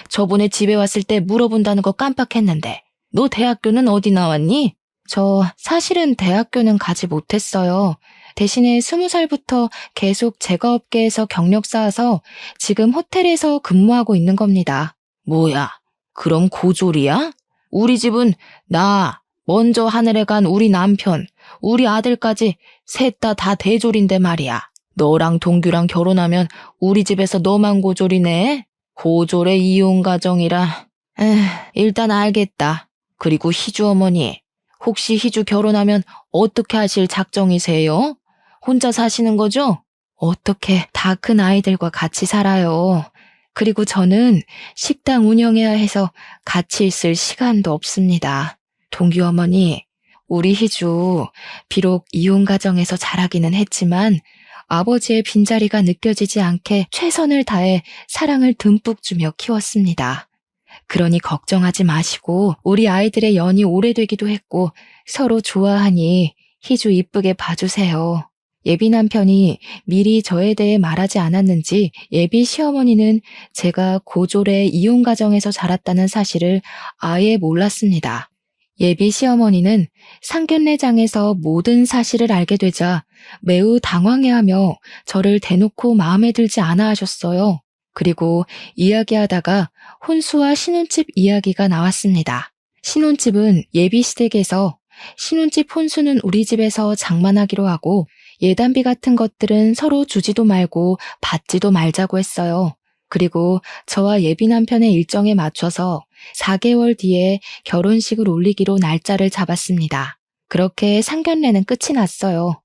저번에 집에 왔을 때 물어본다는 거 깜빡했는데 너 대학교는 어디 나왔니? 저 사실은 대학교는 가지 못했어요. 대신에 20살부터 계속 제과업계에서 경력 쌓아서 지금 호텔에서 근무하고 있는 겁니다. 뭐야, 그럼 고졸이야? 우리 집은 나, 먼저 하늘에 간 우리 남편, 우리 아들까지 셋 다 대졸인데 말이야. 너랑 동규랑 결혼하면 우리 집에서 너만 고졸이네. 고졸의 이혼 가정이라. 일단 알겠다. 그리고 희주 어머니, 혹시 희주 결혼하면 어떻게 하실 작정이세요? 혼자 사시는 거죠? 어떻게 다 큰 아이들과 같이 살아요. 그리고 저는 식당 운영해야 해서 같이 있을 시간도 없습니다. 동규 어머니, 우리 희주 비록 이혼 가정에서 자라기는 했지만 아버지의 빈자리가 느껴지지 않게 최선을 다해 사랑을 듬뿍 주며 키웠습니다. 그러니 걱정하지 마시고 우리 아이들의 연이 오래되기도 했고 서로 좋아하니 희주 이쁘게 봐주세요. 예비 남편이 미리 저에 대해 말하지 않았는지 예비 시어머니는 제가 고졸의 이혼 가정에서 자랐다는 사실을 아예 몰랐습니다. 예비 시어머니는 상견례장에서 모든 사실을 알게 되자 매우 당황해하며 저를 대놓고 마음에 들지 않아 하셨어요. 그리고 이야기하다가 혼수와 신혼집 이야기가 나왔습니다. 신혼집은 예비 시댁에서 신혼집 혼수는 우리 집에서 장만하기로 하고 예단비 같은 것들은 서로 주지도 말고 받지도 말자고 했어요. 그리고 저와 예비 남편의 일정에 맞춰서 4개월 뒤에 결혼식을 올리기로 날짜를 잡았습니다. 그렇게 상견례는 끝이 났어요.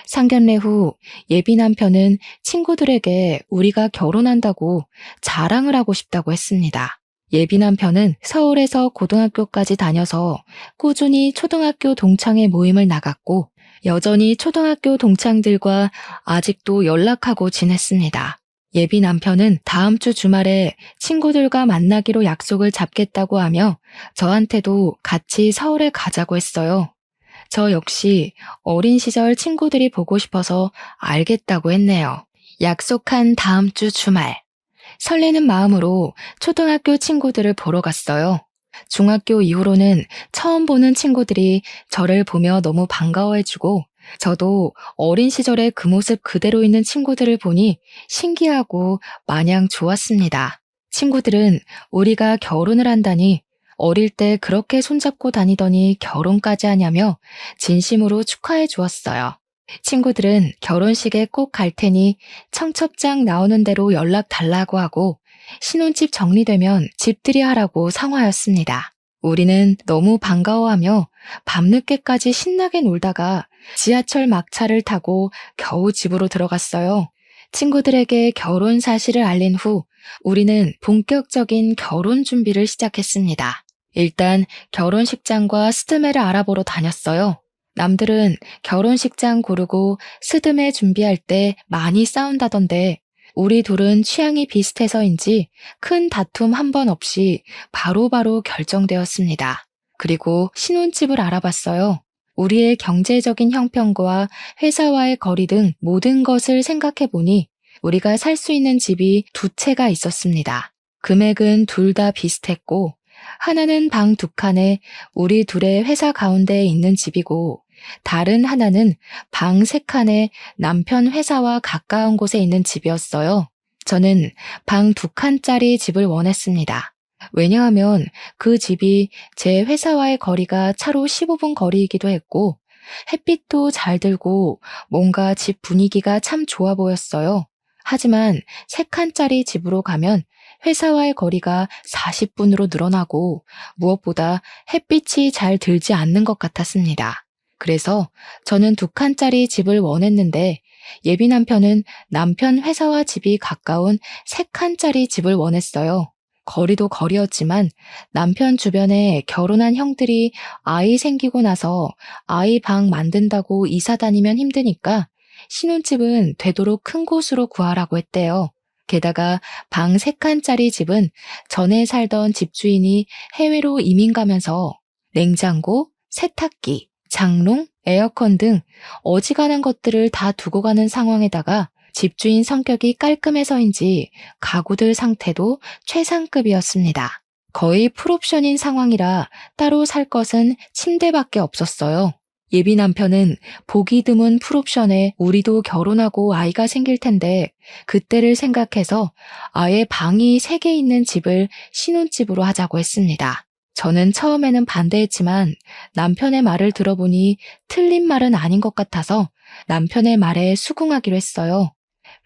상견례 후 예비 남편은 친구들에게 우리가 결혼한다고 자랑을 하고 싶다고 했습니다. 예비 남편은 서울에서 고등학교까지 다녀서 꾸준히 초등학교 동창회 모임을 나갔고 여전히 초등학교 동창들과 아직도 연락하고 지냈습니다. 예비 남편은 다음 주 주말에 친구들과 만나기로 약속을 잡겠다고 하며 저한테도 같이 서울에 가자고 했어요. 저 역시 어린 시절 친구들이 보고 싶어서 알겠다고 했네요. 약속한 다음 주 주말, 설레는 마음으로 초등학교 친구들을 보러 갔어요. 중학교 이후로는 처음 보는 친구들이 저를 보며 너무 반가워해주고 저도 어린 시절의 그 모습 그대로 있는 친구들을 보니 신기하고 마냥 좋았습니다. 친구들은 우리가 결혼을 한다니 어릴 때 그렇게 손잡고 다니더니 결혼까지 하냐며 진심으로 축하해 주었어요. 친구들은 결혼식에 꼭 갈 테니 청첩장 나오는 대로 연락 달라고 하고 신혼집 정리되면 집들이 하라고 상화였습니다. 우리는 너무 반가워하며 밤늦게까지 신나게 놀다가 지하철 막차를 타고 겨우 집으로 들어갔어요. 친구들에게 결혼 사실을 알린 후 우리는 본격적인 결혼 준비를 시작했습니다. 일단 결혼식장과 스드메를 알아보러 다녔어요. 남들은 결혼식장 고르고 스드메 준비할 때 많이 싸운다던데 우리 둘은 취향이 비슷해서인지 큰 다툼 한 번 없이 바로바로 결정되었습니다. 그리고 신혼집을 알아봤어요. 우리의 경제적인 형편과 회사와의 거리 등 모든 것을 생각해보니 우리가 살 수 있는 집이 두 채가 있었습니다. 금액은 둘 다 비슷했고 하나는 방 두 칸에 우리 둘의 회사 가운데에 있는 집이고 다른 하나는 방 세 칸에 남편 회사와 가까운 곳에 있는 집이었어요. 저는 방 두 칸짜리 집을 원했습니다. 왜냐하면 그 집이 제 회사와의 거리가 차로 15분 거리이기도 했고 햇빛도 잘 들고 뭔가 집 분위기가 참 좋아 보였어요. 하지만 세 칸짜리 집으로 가면 회사와의 거리가 40분으로 늘어나고 무엇보다 햇빛이 잘 들지 않는 것 같았습니다. 그래서 저는 두 칸짜리 집을 원했는데 예비 남편은 남편 회사와 집이 가까운 세 칸짜리 집을 원했어요. 거리도 거리였지만 남편 주변에 결혼한 형들이 아이 생기고 나서 아이 방 만든다고 이사 다니면 힘드니까 신혼집은 되도록 큰 곳으로 구하라고 했대요. 게다가 방 세 칸짜리 집은 전에 살던 집주인이 해외로 이민 가면서 냉장고, 세탁기, 장롱, 에어컨 등 어지간한 것들을 다 두고 가는 상황에다가 집주인 성격이 깔끔해서인지 가구들 상태도 최상급이었습니다. 거의 풀옵션인 상황이라 따로 살 것은 침대밖에 없었어요. 예비 남편은 보기 드문 풀옵션에 우리도 결혼하고 아이가 생길 텐데 그때를 생각해서 아예 방이 3개 있는 집을 신혼집으로 하자고 했습니다. 저는 처음에는 반대했지만 남편의 말을 들어보니 틀린 말은 아닌 것 같아서 남편의 말에 수긍하기로 했어요.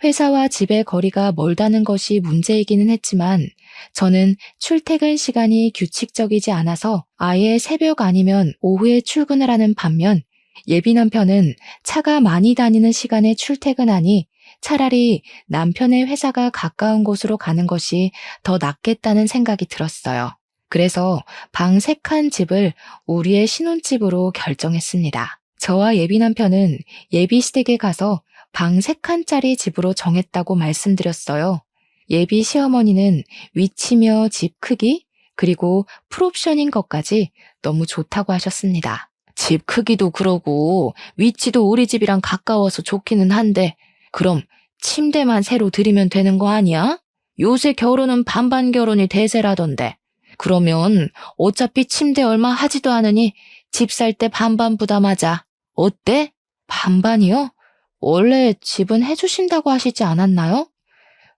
회사와 집의 거리가 멀다는 것이 문제이기는 했지만 저는 출퇴근 시간이 규칙적이지 않아서 아예 새벽 아니면 오후에 출근을 하는 반면 예비 남편은 차가 많이 다니는 시간에 출퇴근하니 차라리 남편의 회사가 가까운 곳으로 가는 것이 더 낫겠다는 생각이 들었어요. 그래서 방 3칸 집을 우리의 신혼집으로 결정했습니다. 저와 예비 남편은 예비 시댁에 가서 방 3칸짜리 집으로 정했다고 말씀드렸어요. 예비 시어머니는 위치며 집 크기, 그리고 풀옵션인 것까지 너무 좋다고 하셨습니다. 집 크기도 그러고 위치도 우리 집이랑 가까워서 좋기는 한데 그럼 침대만 새로 드리면 되는 거 아니야? 요새 결혼은 반반 결혼이 대세라던데. 그러면 어차피 침대 얼마 하지도 않으니 집 살 때 반반 부담하자. 어때? 반반이요? 원래 집은 해주신다고 하시지 않았나요?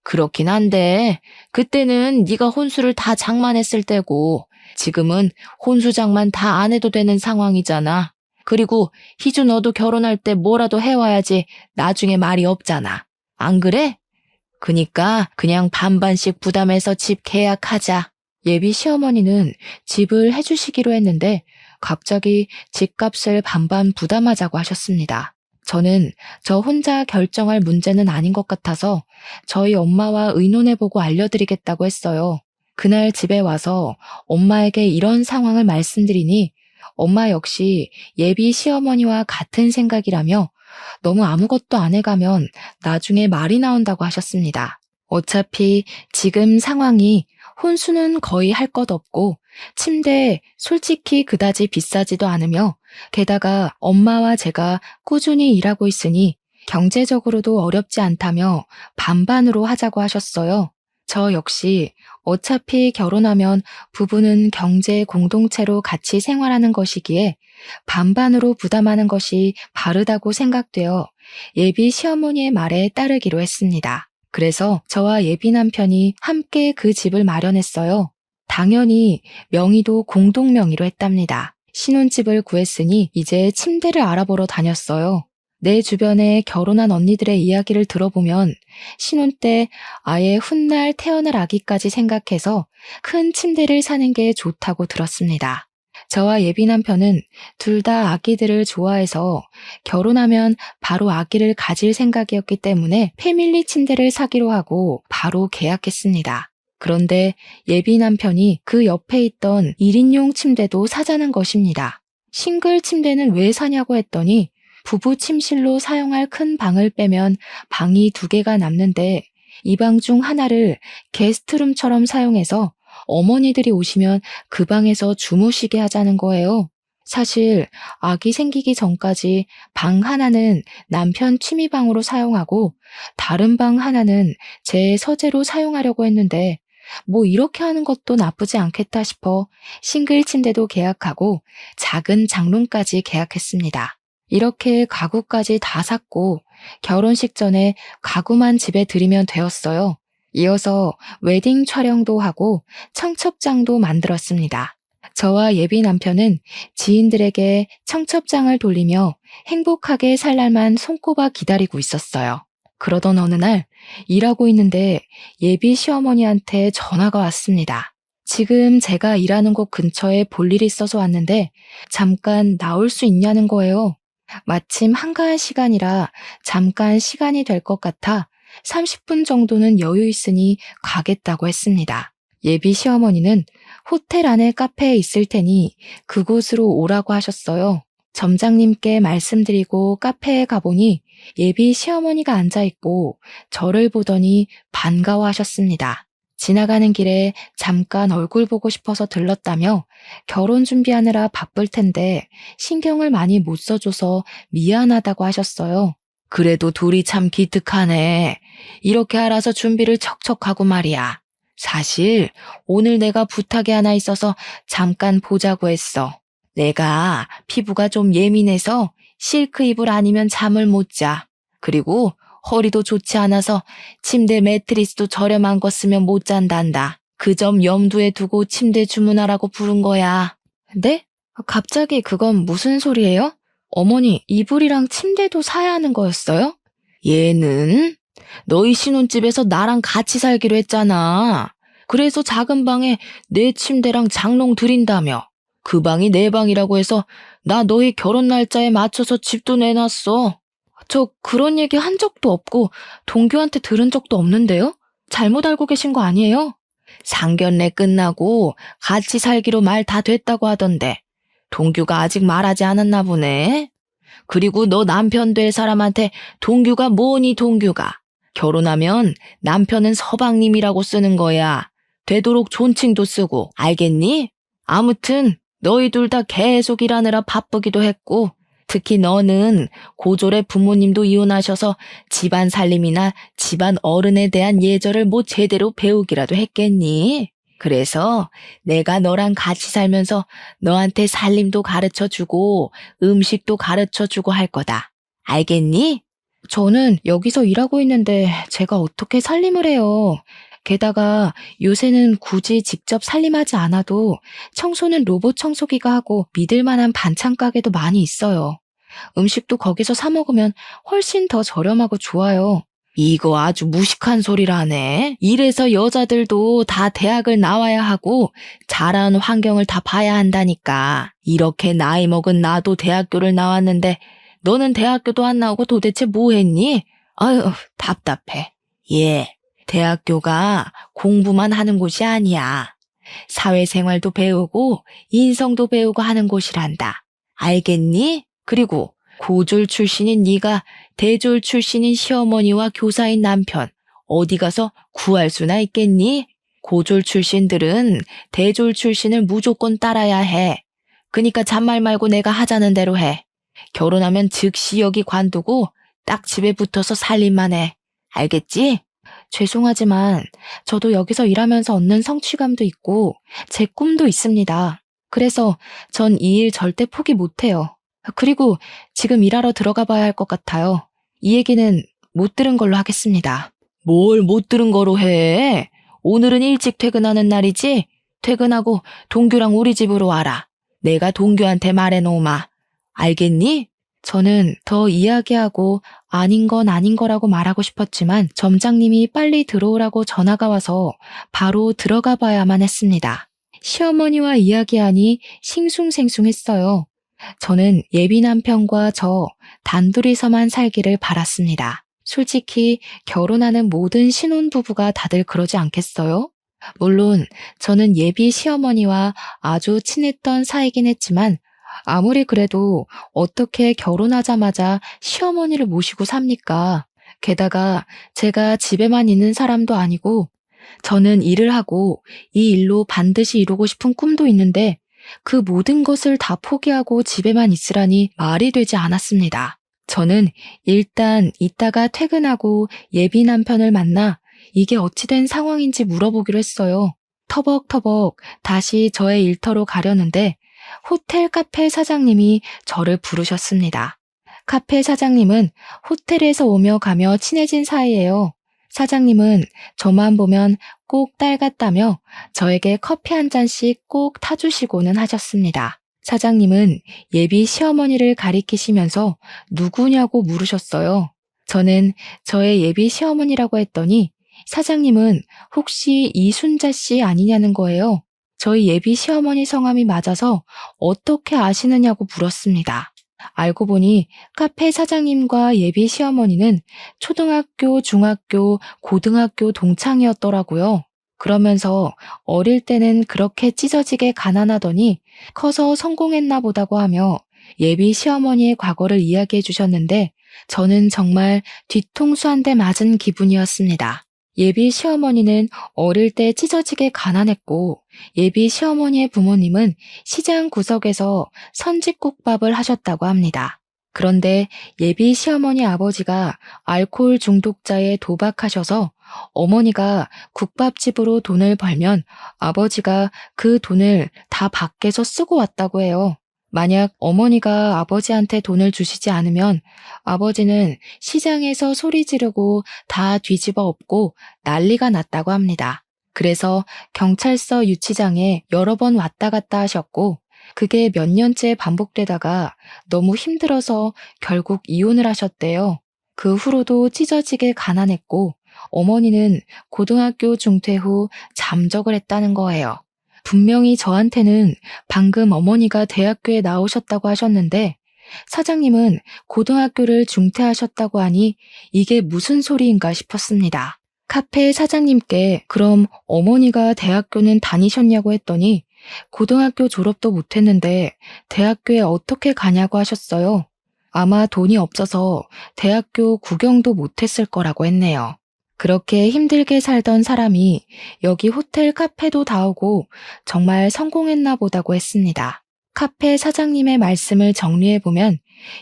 그렇긴 한데 그때는 네가 혼수를 다 장만했을 때고 지금은 혼수장만 다 안 해도 되는 상황이잖아. 그리고 희주 너도 결혼할 때 뭐라도 해와야지 나중에 말이 없잖아. 안 그래? 그니까 그냥 반반씩 부담해서 집 계약하자. 예비 시어머니는 집을 해주시기로 했는데 갑자기 집값을 반반 부담하자고 하셨습니다. 저는 저 혼자 결정할 문제는 아닌 것 같아서 저희 엄마와 의논해보고 알려드리겠다고 했어요. 그날 집에 와서 엄마에게 이런 상황을 말씀드리니 엄마 역시 예비 시어머니와 같은 생각이라며 너무 아무것도 안 해가면 나중에 말이 나온다고 하셨습니다. 어차피 지금 상황이 혼수는 거의 할 것 없고 침대 솔직히 그다지 비싸지도 않으며 게다가 엄마와 제가 꾸준히 일하고 있으니 경제적으로도 어렵지 않다며 반반으로 하자고 하셨어요. 저 역시 어차피 결혼하면 부부는 경제 공동체로 같이 생활하는 것이기에 반반으로 부담하는 것이 바르다고 생각되어 예비 시어머니의 말에 따르기로 했습니다. 그래서 저와 예비 남편이 함께 그 집을 마련했어요. 당연히 명의도 공동 명의로 했답니다. 신혼집을 구했으니 이제 침대를 알아보러 다녔어요. 내 주변에 결혼한 언니들의 이야기를 들어보면 신혼 때 아예 훗날 태어날 아기까지 생각해서 큰 침대를 사는 게 좋다고 들었습니다. 저와 예비 남편은 둘 다 아기들을 좋아해서 결혼하면 바로 아기를 가질 생각이었기 때문에 패밀리 침대를 사기로 하고 바로 계약했습니다. 그런데 예비 남편이 그 옆에 있던 1인용 침대도 사자는 것입니다. 싱글 침대는 왜 사냐고 했더니 부부 침실로 사용할 큰 방을 빼면 방이 2개가 남는데 이 방 중 하나를 게스트룸처럼 사용해서 어머니들이 오시면 그 방에서 주무시게 하자는 거예요. 사실 아기 생기기 전까지 방 하나는 남편 취미방으로 사용하고 다른 방 하나는 제 서재로 사용하려고 했는데 뭐 이렇게 하는 것도 나쁘지 않겠다 싶어 싱글 침대도 계약하고 작은 장롱까지 계약했습니다. 이렇게 가구까지 다 샀고 결혼식 전에 가구만 집에 들이면 되었어요. 이어서 웨딩 촬영도 하고 청첩장도 만들었습니다. 저와 예비 남편은 지인들에게 청첩장을 돌리며 행복하게 살 날만 손꼽아 기다리고 있었어요. 그러던 어느 날 일하고 있는데 예비 시어머니한테 전화가 왔습니다. 지금 제가 일하는 곳 근처에 볼 일이 있어서 왔는데 잠깐 나올 수 있냐는 거예요. 마침 한가한 시간이라 잠깐 시간이 될 것 같아 30분 정도는 여유 있으니 가겠다고 했습니다. 예비 시어머니는 호텔 안에 카페에 있을 테니 그곳으로 오라고 하셨어요. 점장님께 말씀드리고 카페에 가보니 예비 시어머니가 앉아있고 저를 보더니 반가워하셨습니다. 지나가는 길에 잠깐 얼굴 보고 싶어서 들렀다며 결혼 준비하느라 바쁠 텐데 신경을 많이 못 써줘서 미안하다고 하셨어요. 그래도 둘이 참 기특하네. 이렇게 알아서 준비를 척척하고 말이야. 사실 오늘 내가 부탁이 하나 있어서 잠깐 보자고 했어. 내가 피부가 좀 예민해서 실크 이불 아니면 잠을 못 자. 그리고 허리도 좋지 않아서 침대 매트리스도 저렴한 거 쓰면 못 잔단다. 그 점 염두에 두고 침대 주문하라고 부른 거야. 네? 갑자기 그건 무슨 소리예요? 어머니, 이불이랑 침대도 사야 하는 거였어요? 얘는 너희 신혼집에서 나랑 같이 살기로 했잖아. 그래서 작은 방에 내 침대랑 장롱 드린다며. 그 방이 내 방이라고 해서 나 너희 결혼 날짜에 맞춰서 집도 내놨어. 저 그런 얘기 한 적도 없고 동규한테 들은 적도 없는데요? 잘못 알고 계신 거 아니에요? 상견례 끝나고 같이 살기로 말 다 됐다고 하던데 동규가 아직 말하지 않았나 보네. 그리고 너 남편 될 사람한테 동규가 뭐니 동규가. 결혼하면 남편은 서방님이라고 쓰는 거야. 되도록 존칭도 쓰고 알겠니? 아무튼 너희 둘 다 계속 일하느라 바쁘기도 했고 특히 너는 고졸의 부모님도 이혼하셔서 집안 살림이나 집안 어른에 대한 예절을 뭐 제대로 배우기라도 했겠니? 그래서 내가 너랑 같이 살면서 너한테 살림도 가르쳐주고 음식도 가르쳐주고 할 거다. 알겠니? 저는 여기서 일하고 있는데 제가 어떻게 살림을 해요? 게다가 요새는 굳이 직접 살림하지 않아도 청소는 로봇 청소기가 하고 믿을 만한 반찬 가게도 많이 있어요. 음식도 거기서 사 먹으면 훨씬 더 저렴하고 좋아요. 이거 아주 무식한 소리라네. 이래서 여자들도 다 대학을 나와야 하고 자라는 환경을 다 봐야 한다니까. 이렇게 나이 먹은 나도 대학교를 나왔는데 너는 대학교도 안 나오고 도대체 뭐 했니? 아유, 답답해. 예, 대학교가 공부만 하는 곳이 아니야. 사회생활도 배우고 인성도 배우고 하는 곳이란다. 알겠니? 그리고 고졸 출신인 네가 대졸 출신인 시어머니와 교사인 남편 어디 가서 구할 수나 있겠니? 고졸 출신들은 대졸 출신을 무조건 따라야 해. 그니까 잔말 말고 내가 하자는 대로 해. 결혼하면 즉시 여기 관두고 딱 집에 붙어서 살림만 해. 알겠지? 죄송하지만 저도 여기서 일하면서 얻는 성취감도 있고 제 꿈도 있습니다. 그래서 전 이 일 절대 포기 못해요. 그리고 지금 일하러 들어가 봐야 할 것 같아요. 이 얘기는 못 들은 걸로 하겠습니다. 뭘 못 들은 거로 해? 오늘은 일찍 퇴근하는 날이지? 퇴근하고 동규랑 우리 집으로 와라. 내가 동규한테 말해놓으마. 알겠니? 저는 더 이야기하고 아닌 건 아닌 거라고 말하고 싶었지만 점장님이 빨리 들어오라고 전화가 와서 바로 들어가 봐야만 했습니다. 시어머니와 이야기하니 싱숭생숭했어요. 저는 예비 남편과 저 단둘이서만 살기를 바랐습니다. 솔직히 결혼하는 모든 신혼부부가 다들 그러지 않겠어요? 물론 저는 예비 시어머니와 아주 친했던 사이긴 했지만 아무리 그래도 어떻게 결혼하자마자 시어머니를 모시고 삽니까? 게다가 제가 집에만 있는 사람도 아니고 저는 일을 하고 이 일로 반드시 이루고 싶은 꿈도 있는데 그 모든 것을 다 포기하고 집에만 있으라니 말이 되지 않았습니다. 저는 일단 이따가 퇴근하고 예비 남편을 만나 이게 어찌된 상황인지 물어보기로 했어요. 터벅터벅 다시 저의 일터로 가려는데 호텔 카페 사장님이 저를 부르셨습니다. 카페 사장님은 호텔에서 오며 가며 친해진 사이예요. 사장님은 저만 보면 꼭 딸 같다며 저에게 커피 한 잔씩 꼭 타주시고는 하셨습니다. 사장님은 예비 시어머니를 가리키시면서 누구냐고 물으셨어요. 저는 저의 예비 시어머니라고 했더니 사장님은 혹시 이순자 씨 아니냐는 거예요. 저희 예비 시어머니 성함이 맞아서 어떻게 아시느냐고 물었습니다. 알고 보니 카페 사장님과 예비 시어머니는 초등학교, 중학교, 고등학교 동창이었더라고요. 그러면서 어릴 때는 그렇게 찢어지게 가난하더니 커서 성공했나 보다고 하며 예비 시어머니의 과거를 이야기해 주셨는데 저는 정말 뒤통수 한 대 맞은 기분이었습니다. 예비 시어머니는 어릴 때 찢어지게 가난했고 예비 시어머니의 부모님은 시장 구석에서 선짓국밥을 하셨다고 합니다. 그런데 예비 시어머니 아버지가 알코올 중독자에 도박하셔서 어머니가 국밥집으로 돈을 벌면 아버지가 그 돈을 다 밖에서 쓰고 왔다고 해요. 만약 어머니가 아버지한테 돈을 주시지 않으면 아버지는 시장에서 소리 지르고 다 뒤집어 엎고 난리가 났다고 합니다. 그래서 경찰서 유치장에 여러 번 왔다 갔다 하셨고 그게 몇 년째 반복되다가 너무 힘들어서 결국 이혼을 하셨대요. 그 후로도 찢어지게 가난했고 어머니는 고등학교 중퇴 후 잠적을 했다는 거예요. 분명히 저한테는 방금 어머니가 대학교에 나오셨다고 하셨는데 사장님은 고등학교를 중퇴하셨다고 하니 이게 무슨 소리인가 싶었습니다. 카페 사장님께 그럼 어머니가 대학교는 다니셨냐고 했더니 고등학교 졸업도 못했는데 대학교에 어떻게 가냐고 하셨어요. 아마 돈이 없어서 대학교 구경도 못했을 거라고 했네요. 그렇게 힘들게 살던 사람이 여기 호텔 카페도 다오고 정말 성공했나 보다고 했습니다. 카페 사장님의 말씀을 정리해보면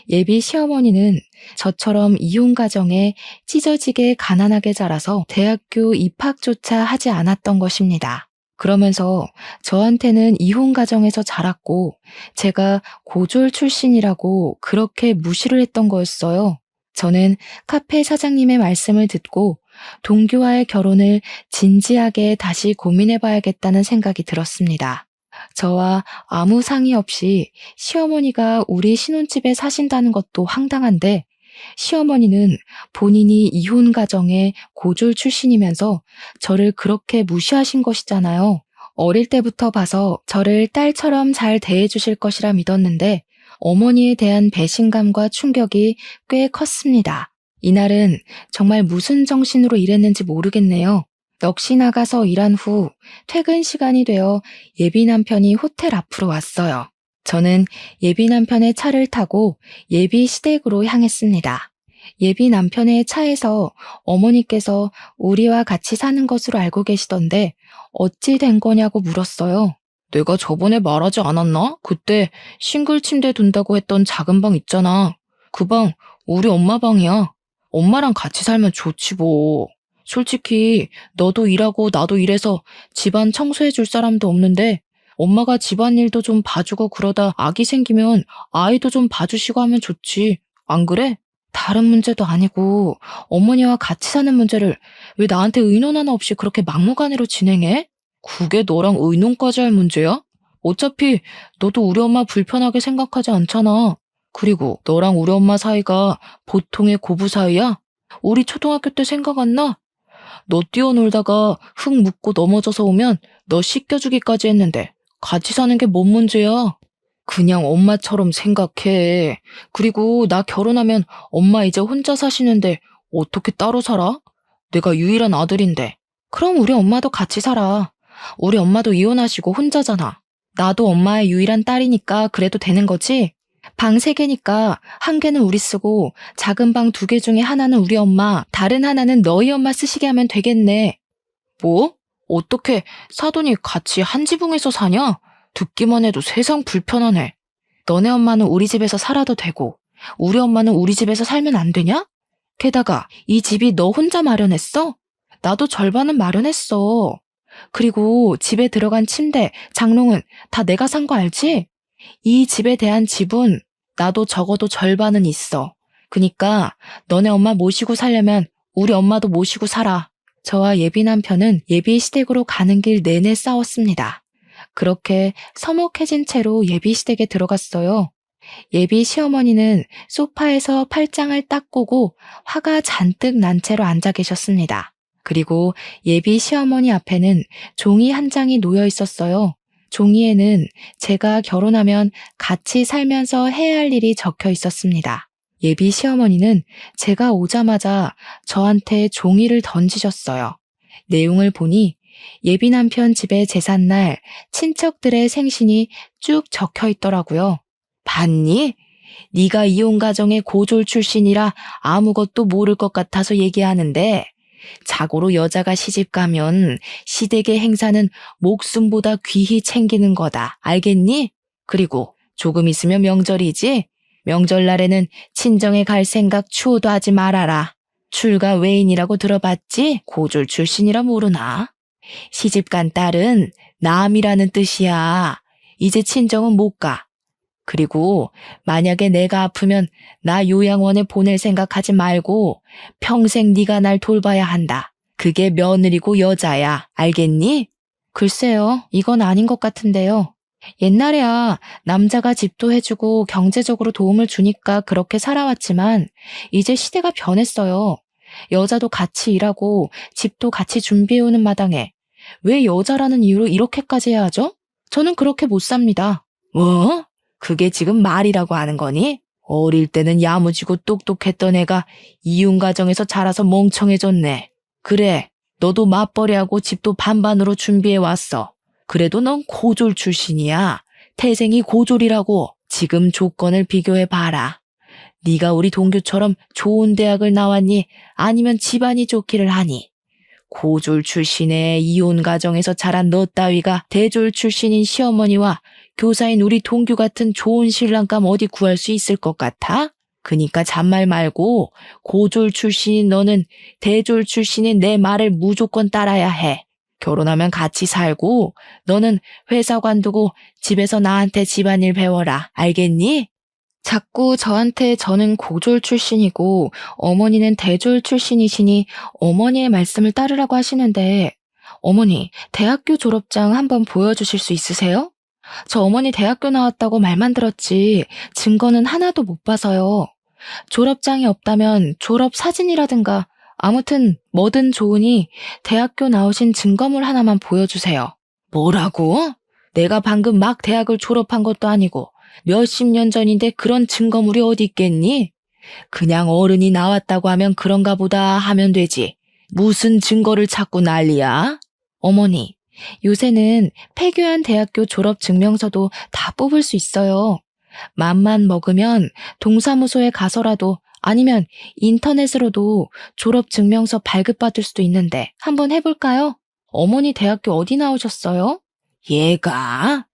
예비 시어머니는 저처럼 이혼 가정에 찢어지게 가난하게 자라서 대학교 입학조차 하지 않았던 것입니다. 그러면서 저한테는 이혼 가정에서 자랐고 제가 고졸 출신이라고 그렇게 무시를 했던 거였어요. 저는 카페 사장님의 말씀을 듣고 동규와의 결혼을 진지하게 다시 고민해봐야겠다는 생각이 들었습니다. 저와 아무 상의 없이 시어머니가 우리 신혼집에 사신다는 것도 황당한데 시어머니는 본인이 이혼 가정의 고졸 출신이면서 저를 그렇게 무시하신 것이잖아요. 어릴 때부터 봐서 저를 딸처럼 잘 대해주실 것이라 믿었는데 어머니에 대한 배신감과 충격이 꽤 컸습니다. 이날은 정말 무슨 정신으로 일했는지 모르겠네요. 넋이 나가서 일한 후 퇴근 시간이 되어 예비 남편이 호텔 앞으로 왔어요. 저는 예비 남편의 차를 타고 예비 시댁으로 향했습니다. 예비 남편의 차에서 어머니께서 우리와 같이 사는 것으로 알고 계시던데 어찌 된 거냐고 물었어요. 내가 저번에 말하지 않았나? 그때 싱글 침대 둔다고 했던 작은 방 있잖아. 그 방 우리 엄마 방이야. 엄마랑 같이 살면 좋지 뭐. 솔직히 너도 일하고 나도 일해서 집안 청소해 줄 사람도 없는데 엄마가 집안일도 좀 봐주고 그러다 아기 생기면 아이도 좀 봐주시고 하면 좋지. 안 그래? 다른 문제도 아니고 어머니와 같이 사는 문제를 왜 나한테 의논 하나 없이 그렇게 막무가내로 진행해? 그게 너랑 의논까지 할 문제야? 어차피 너도 우리 엄마 불편하게 생각하지 않잖아. 그리고 너랑 우리 엄마 사이가 보통의 고부 사이야? 우리 초등학교 때 생각 안 나? 너 뛰어놀다가 흙 묻고 넘어져서 오면 너 씻겨주기까지 했는데 같이 사는 게 뭔 문제야? 그냥 엄마처럼 생각해. 그리고 나 결혼하면 엄마 이제 혼자 사시는데 어떻게 따로 살아? 내가 유일한 아들인데. 그럼 우리 엄마도 같이 살아. 우리 엄마도 이혼하시고 혼자잖아. 나도 엄마의 유일한 딸이니까 그래도 되는 거지? 방 3개니까 한 개는 우리 쓰고 작은 방 2개 중에 하나는 우리 엄마, 다른 하나는 너희 엄마 쓰시게 하면 되겠네. 뭐? 어떻게 사돈이 같이 한 지붕에서 사냐? 듣기만 해도 세상 불편하네. 너네 엄마는 우리 집에서 살아도 되고 우리 엄마는 우리 집에서 살면 안 되냐? 게다가 이 집이 너 혼자 마련했어? 나도 절반은 마련했어. 그리고 집에 들어간 침대, 장롱은 다 내가 산 거 알지? 이 집에 대한 지분 나도 적어도 절반은 있어. 그니까 너네 엄마 모시고 살려면 우리 엄마도 모시고 살아. 저와 예비 남편은 예비 시댁으로 가는 길 내내 싸웠습니다. 그렇게 서먹해진 채로 예비 시댁에 들어갔어요. 예비 시어머니는 소파에서 팔짱을 딱 꼬고 화가 잔뜩 난 채로 앉아 계셨습니다. 그리고 예비 시어머니 앞에는 종이 한 장이 놓여 있었어요. 종이에는 제가 결혼하면 같이 살면서 해야 할 일이 적혀 있었습니다. 예비 시어머니는 제가 오자마자 저한테 종이를 던지셨어요. 내용을 보니 예비 남편 집의 제삿날 친척들의 생신이 쭉 적혀 있더라고요. 봤니? 네가 이혼 가정의 고졸 출신이라 아무것도 모를 것 같아서 얘기하는데 자고로 여자가 시집 가면 시댁의 행사는 목숨보다 귀히 챙기는 거다. 알겠니? 그리고 조금 있으면 명절이지? 명절날에는 친정에 갈 생각 추호도 하지 말아라. 출가 외인이라고 들어봤지? 고졸 출신이라 모르나? 시집간 딸은 남이라는 뜻이야. 이제 친정은 못 가. 그리고 만약에 내가 아프면 나 요양원에 보낼 생각하지 말고 평생 네가 날 돌봐야 한다. 그게 며느리고 여자야. 알겠니? 글쎄요, 이건 아닌 것 같은데요. 옛날에야 남자가 집도 해주고 경제적으로 도움을 주니까 그렇게 살아왔지만 이제 시대가 변했어요. 여자도 같이 일하고 집도 같이 준비해오는 마당에 왜 여자라는 이유로 이렇게까지 해야 하죠? 저는 그렇게 못 삽니다. 뭐? 그게 지금 말이라고 하는 거니? 어릴 때는 야무지고 똑똑했던 애가 이혼 가정에서 자라서 멍청해졌네. 그래, 너도 맞벌이하고 집도 반반으로 준비해왔어. 그래도 넌 고졸 출신이야. 태생이 고졸이라고. 지금 조건을 비교해봐라. 네가 우리 동규처럼 좋은 대학을 나왔니? 아니면 집안이 좋기를 하니? 고졸 출신의 이혼 가정에서 자란 너 따위가 대졸 출신인 시어머니와 교사인 우리 동규 같은 좋은 신랑감 어디 구할 수 있을 것 같아? 그니까 잔말 말고 고졸 출신인 너는 대졸 출신인 내 말을 무조건 따라야 해. 결혼하면 같이 살고 너는 회사 관두고 집에서 나한테 집안일 배워라. 알겠니? 자꾸 저한테 저는 고졸 출신이고 어머니는 대졸 출신이시니 어머니의 말씀을 따르라고 하시는데 어머니, 대학교 졸업장 한번 보여주실 수 있으세요? 저 어머니 대학교 나왔다고 말만 들었지 증거는 하나도 못 봐서요. 졸업장이 없다면 졸업 사진이라든가 아무튼 뭐든 좋으니 대학교 나오신 증거물 하나만 보여주세요. 뭐라고? 내가 방금 막 대학을 졸업한 것도 아니고 몇십 년 전인데 그런 증거물이 어디 있겠니? 그냥 어른이 나왔다고 하면 그런가 보다 하면 되지. 무슨 증거를 찾고 난리야? 어머니, 요새는 폐교한 대학교 졸업 증명서도 다 뽑을 수 있어요. 맘만 먹으면 동사무소에 가서라도 아니면 인터넷으로도 졸업 증명서 발급받을 수도 있는데 한번 해볼까요? 어머니 대학교 어디 나오셨어요? 얘가?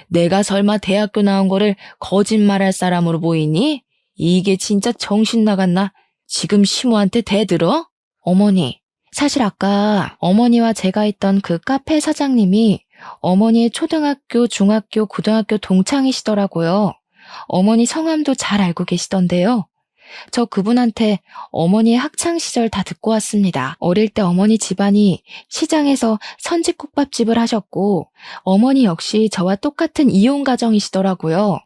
내가 설마 대학교 나온 거를 거짓말할 사람으로 보이니? 이게 진짜 정신 나갔나? 지금 시모한테 대들어? 어머니, 사실 아까 어머니와 제가 있던 그 카페 사장님이 어머니의 초등학교, 중학교, 고등학교 동창이시더라고요. 어머니 성함도 잘 알고 계시던데요. 저 그분한테 어머니의 학창시절 다 듣고 왔습니다. 어릴 때 어머니 집안이 시장에서 선지국밥집을 하셨고 어머니 역시 저와 똑같은 이혼가정이시더라고요.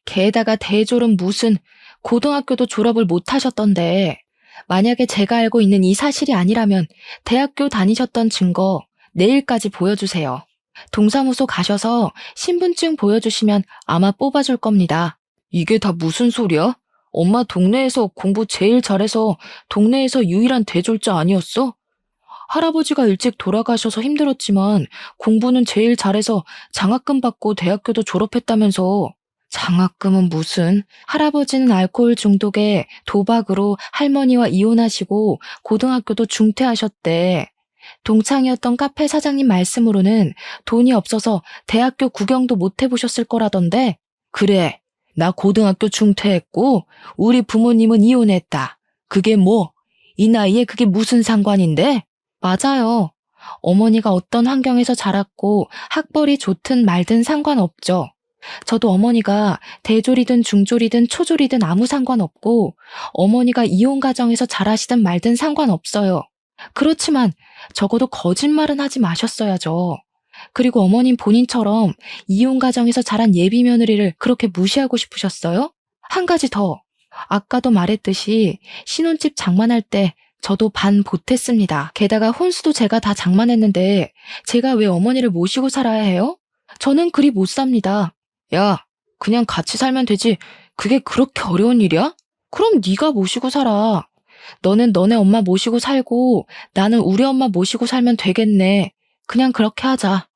게다가 대졸은 무슨 고등학교도 졸업을 못 하셨던데 만약에 제가 알고 있는 이 사실이 아니라면 대학교 다니셨던 증거 내일까지 보여주세요. 동사무소 가셔서 신분증 보여주시면 아마 뽑아줄 겁니다. 이게 다 무슨 소리야? 엄마 동네에서 공부 제일 잘해서 동네에서 유일한 대졸자 아니었어? 할아버지가 일찍 돌아가셔서 힘들었지만 공부는 제일 잘해서 장학금 받고 대학교도 졸업했다면서. 장학금은 무슨? 할아버지는 알코올 중독에 도박으로 할머니와 이혼하시고 고등학교도 중퇴하셨대. 동창이었던 카페 사장님 말씀으로는 돈이 없어서 대학교 구경도 못 해보셨을 거라던데. 그래, 나 고등학교 중퇴했고 우리 부모님은 이혼했다. 그게 뭐? 이 나이에 그게 무슨 상관인데? 맞아요. 어머니가 어떤 환경에서 자랐고 학벌이 좋든 말든 상관없죠. 저도 어머니가 대졸이든 중졸이든 초졸이든 아무 상관없고 어머니가 이혼 가정에서 자라시든 말든 상관없어요. 그렇지만 적어도 거짓말은 하지 마셨어야죠. 그리고 어머님 본인처럼 이혼 가정에서 자란 예비 며느리를 그렇게 무시하고 싶으셨어요? 한 가지 더. 아까도 말했듯이 신혼집 장만할 때 저도 반 보탰습니다. 게다가 혼수도 제가 다 장만했는데 제가 왜 어머니를 모시고 살아야 해요? 저는 그리 못 삽니다. 야, 그냥 같이 살면 되지. 그게 그렇게 어려운 일이야? 그럼 네가 모시고 살아. 너는 너네 엄마 모시고 살고 나는 우리 엄마 모시고 살면 되겠네. 그냥 그렇게 하자.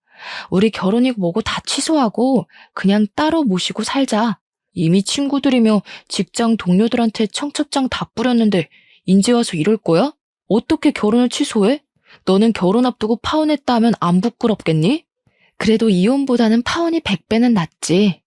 우리 결혼이고 뭐고 다 취소하고 그냥 따로 모시고 살자. 이미 친구들이며 직장 동료들한테 청첩장 다 뿌렸는데 인제 와서 이럴 거야? 어떻게 결혼을 취소해? 너는 결혼 앞두고 파혼했다 하면 안 부끄럽겠니? 그래도 이혼보다는 파혼이 100배는 낫지.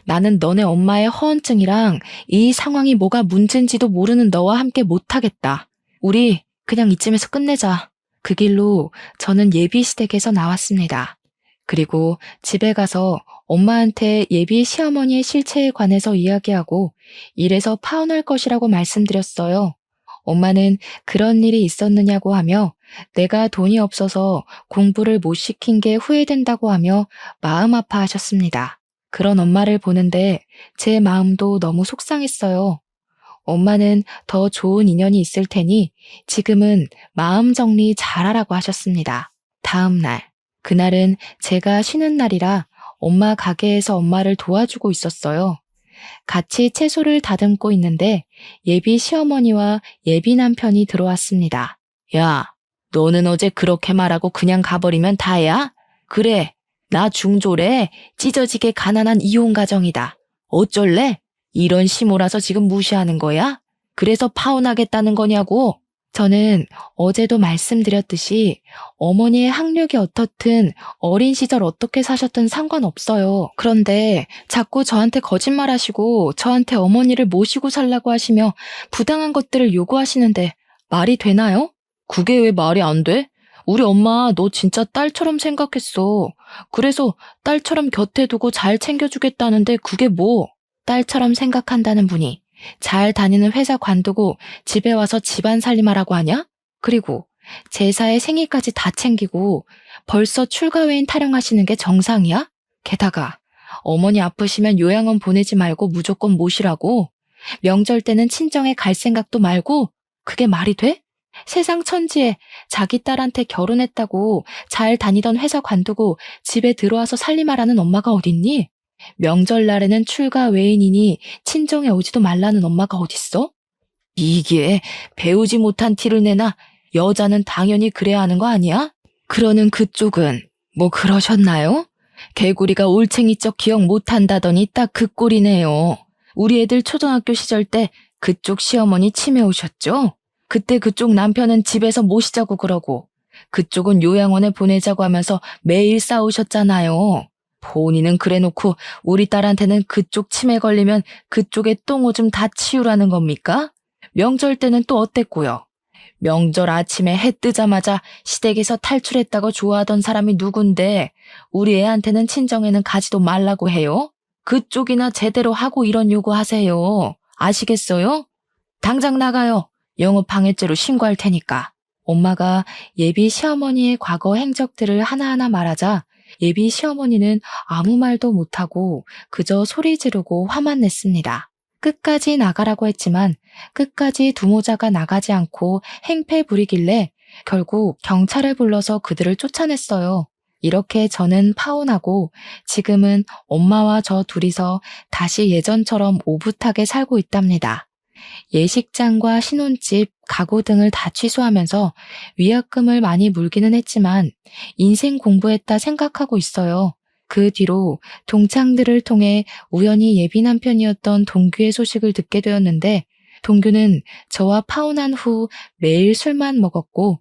나는 너네 엄마의 허언증이랑 이 상황이 뭐가 문제인지도 모르는 너와 함께 못하겠다. 우리 그냥 이쯤에서 끝내자. 그 길로 저는 예비시댁에서 나왔습니다. 그리고 집에 가서 엄마한테 예비 시어머니의 실체에 관해서 이야기하고 이래서 파혼할 것이라고 말씀드렸어요. 엄마는 그런 일이 있었느냐고 하며 내가 돈이 없어서 공부를 못 시킨 게 후회된다고 하며 마음 아파하셨습니다. 그런 엄마를 보는데 제 마음도 너무 속상했어요. 엄마는 더 좋은 인연이 있을 테니 지금은 마음 정리 잘하라고 하셨습니다. 다음 날, 그날은 제가 쉬는 날이라 엄마 가게에서 엄마를 도와주고 있었어요. 같이 채소를 다듬고 있는데 예비 시어머니와 예비 남편이 들어왔습니다. 야, 너는 어제 그렇게 말하고 그냥 가버리면 다야? 그래, 나 중졸에 찢어지게 가난한 이혼 가정이다. 어쩔래? 이런 시모라서 지금 무시하는 거야? 그래서 파혼하겠다는 거냐고? 저는 어제도 말씀드렸듯이 어머니의 학력이 어떻든 어린 시절 어떻게 사셨든 상관없어요. 그런데 자꾸 저한테 거짓말하시고 저한테 어머니를 모시고 살라고 하시며 부당한 것들을 요구하시는데 말이 되나요? 그게 왜 말이 안 돼? 우리 엄마 너 진짜 딸처럼 생각했어. 그래서 딸처럼 곁에 두고 잘 챙겨주겠다는데 그게 뭐? 딸처럼 생각한다는 분이 잘 다니는 회사 관두고 집에 와서 집안 살림하라고 하냐? 그리고 제사에 생일까지 다 챙기고 벌써 출가회인 타령하시는 게 정상이야? 게다가 어머니 아프시면 요양원 보내지 말고 무조건 모시라고? 명절 때는 친정에 갈 생각도 말고? 그게 말이 돼? 세상 천지에 자기 딸한테 결혼했다고 잘 다니던 회사 관두고 집에 들어와서 살림하라는 엄마가 어딨니? 명절날에는 출가 외인이니 친정에 오지도 말라는 엄마가 어딨어? 이게 배우지 못한 티를 내나 여자는 당연히 그래야 하는 거 아니야? 그러는 그쪽은 뭐 그러셨나요? 개구리가 올챙이적 기억 못한다더니 딱 그 꼴이네요. 우리 애들 초등학교 시절 때 그쪽 시어머니 치매 오셨죠? 그때 그쪽 남편은 집에서 모시자고 그러고 그쪽은 요양원에 보내자고 하면서 매일 싸우셨잖아요. 본인은 그래놓고 우리 딸한테는 그쪽 치매 걸리면 그쪽에 똥오줌 다 치우라는 겁니까? 명절 때는 또 어땠고요? 명절 아침에 해 뜨자마자 시댁에서 탈출했다고 좋아하던 사람이 누군데 우리 애한테는 친정에는 가지도 말라고 해요? 그쪽이나 제대로 하고 이런 요구하세요. 아시겠어요? 당장 나가요. 영업방해죄로 신고할 테니까. 엄마가 예비 시어머니의 과거 행적들을 하나하나 말하자 예비 시어머니는 아무 말도 못하고 그저 소리 지르고 화만 냈습니다. 끝까지 나가라고 했지만 끝까지 두모자가 나가지 않고 행패 부리길래 결국 경찰을 불러서 그들을 쫓아냈어요. 이렇게 저는 파혼하고 지금은 엄마와 저 둘이서 다시 예전처럼 오붓하게 살고 있답니다. 예식장과 신혼집, 가구 등을 다 취소하면서 위약금을 많이 물기는 했지만 인생 공부했다 생각하고 있어요. 그 뒤로 동창들을 통해 우연히 예비 남편이었던 동규의 소식을 듣게 되었는데 동규는 저와 파혼한 후 매일 술만 먹었고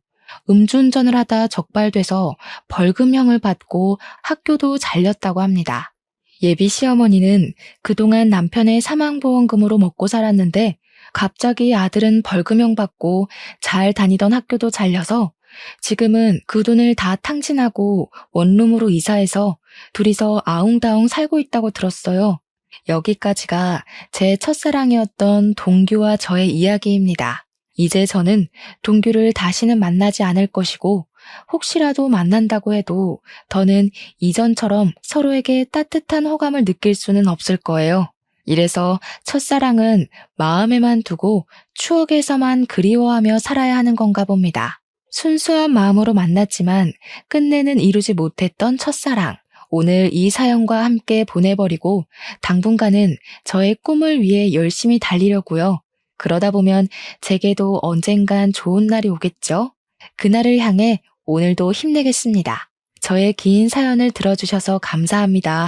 음주운전을 하다 적발돼서 벌금형을 받고 학교도 잘렸다고 합니다. 예비 시어머니는 그동안 남편의 사망보험금으로 먹고 살았는데 갑자기 아들은 벌금형 받고 잘 다니던 학교도 잘려서 지금은 그 돈을 다 탕진하고 원룸으로 이사해서 둘이서 아웅다웅 살고 있다고 들었어요. 여기까지가 제 첫사랑이었던 동규와 저의 이야기입니다. 이제 저는 동규를 다시는 만나지 않을 것이고 혹시라도 만난다고 해도 더는 이전처럼 서로에게 따뜻한 호감을 느낄 수는 없을 거예요. 이래서 첫사랑은 마음에만 두고 추억에서만 그리워하며 살아야 하는 건가 봅니다. 순수한 마음으로 만났지만 끝내는 이루지 못했던 첫사랑. 오늘 이 사연과 함께 보내버리고 당분간은 저의 꿈을 위해 열심히 달리려고요. 그러다 보면 제게도 언젠간 좋은 날이 오겠죠? 그날을 향해 오늘도 힘내겠습니다. 저의 긴 사연을 들어주셔서 감사합니다.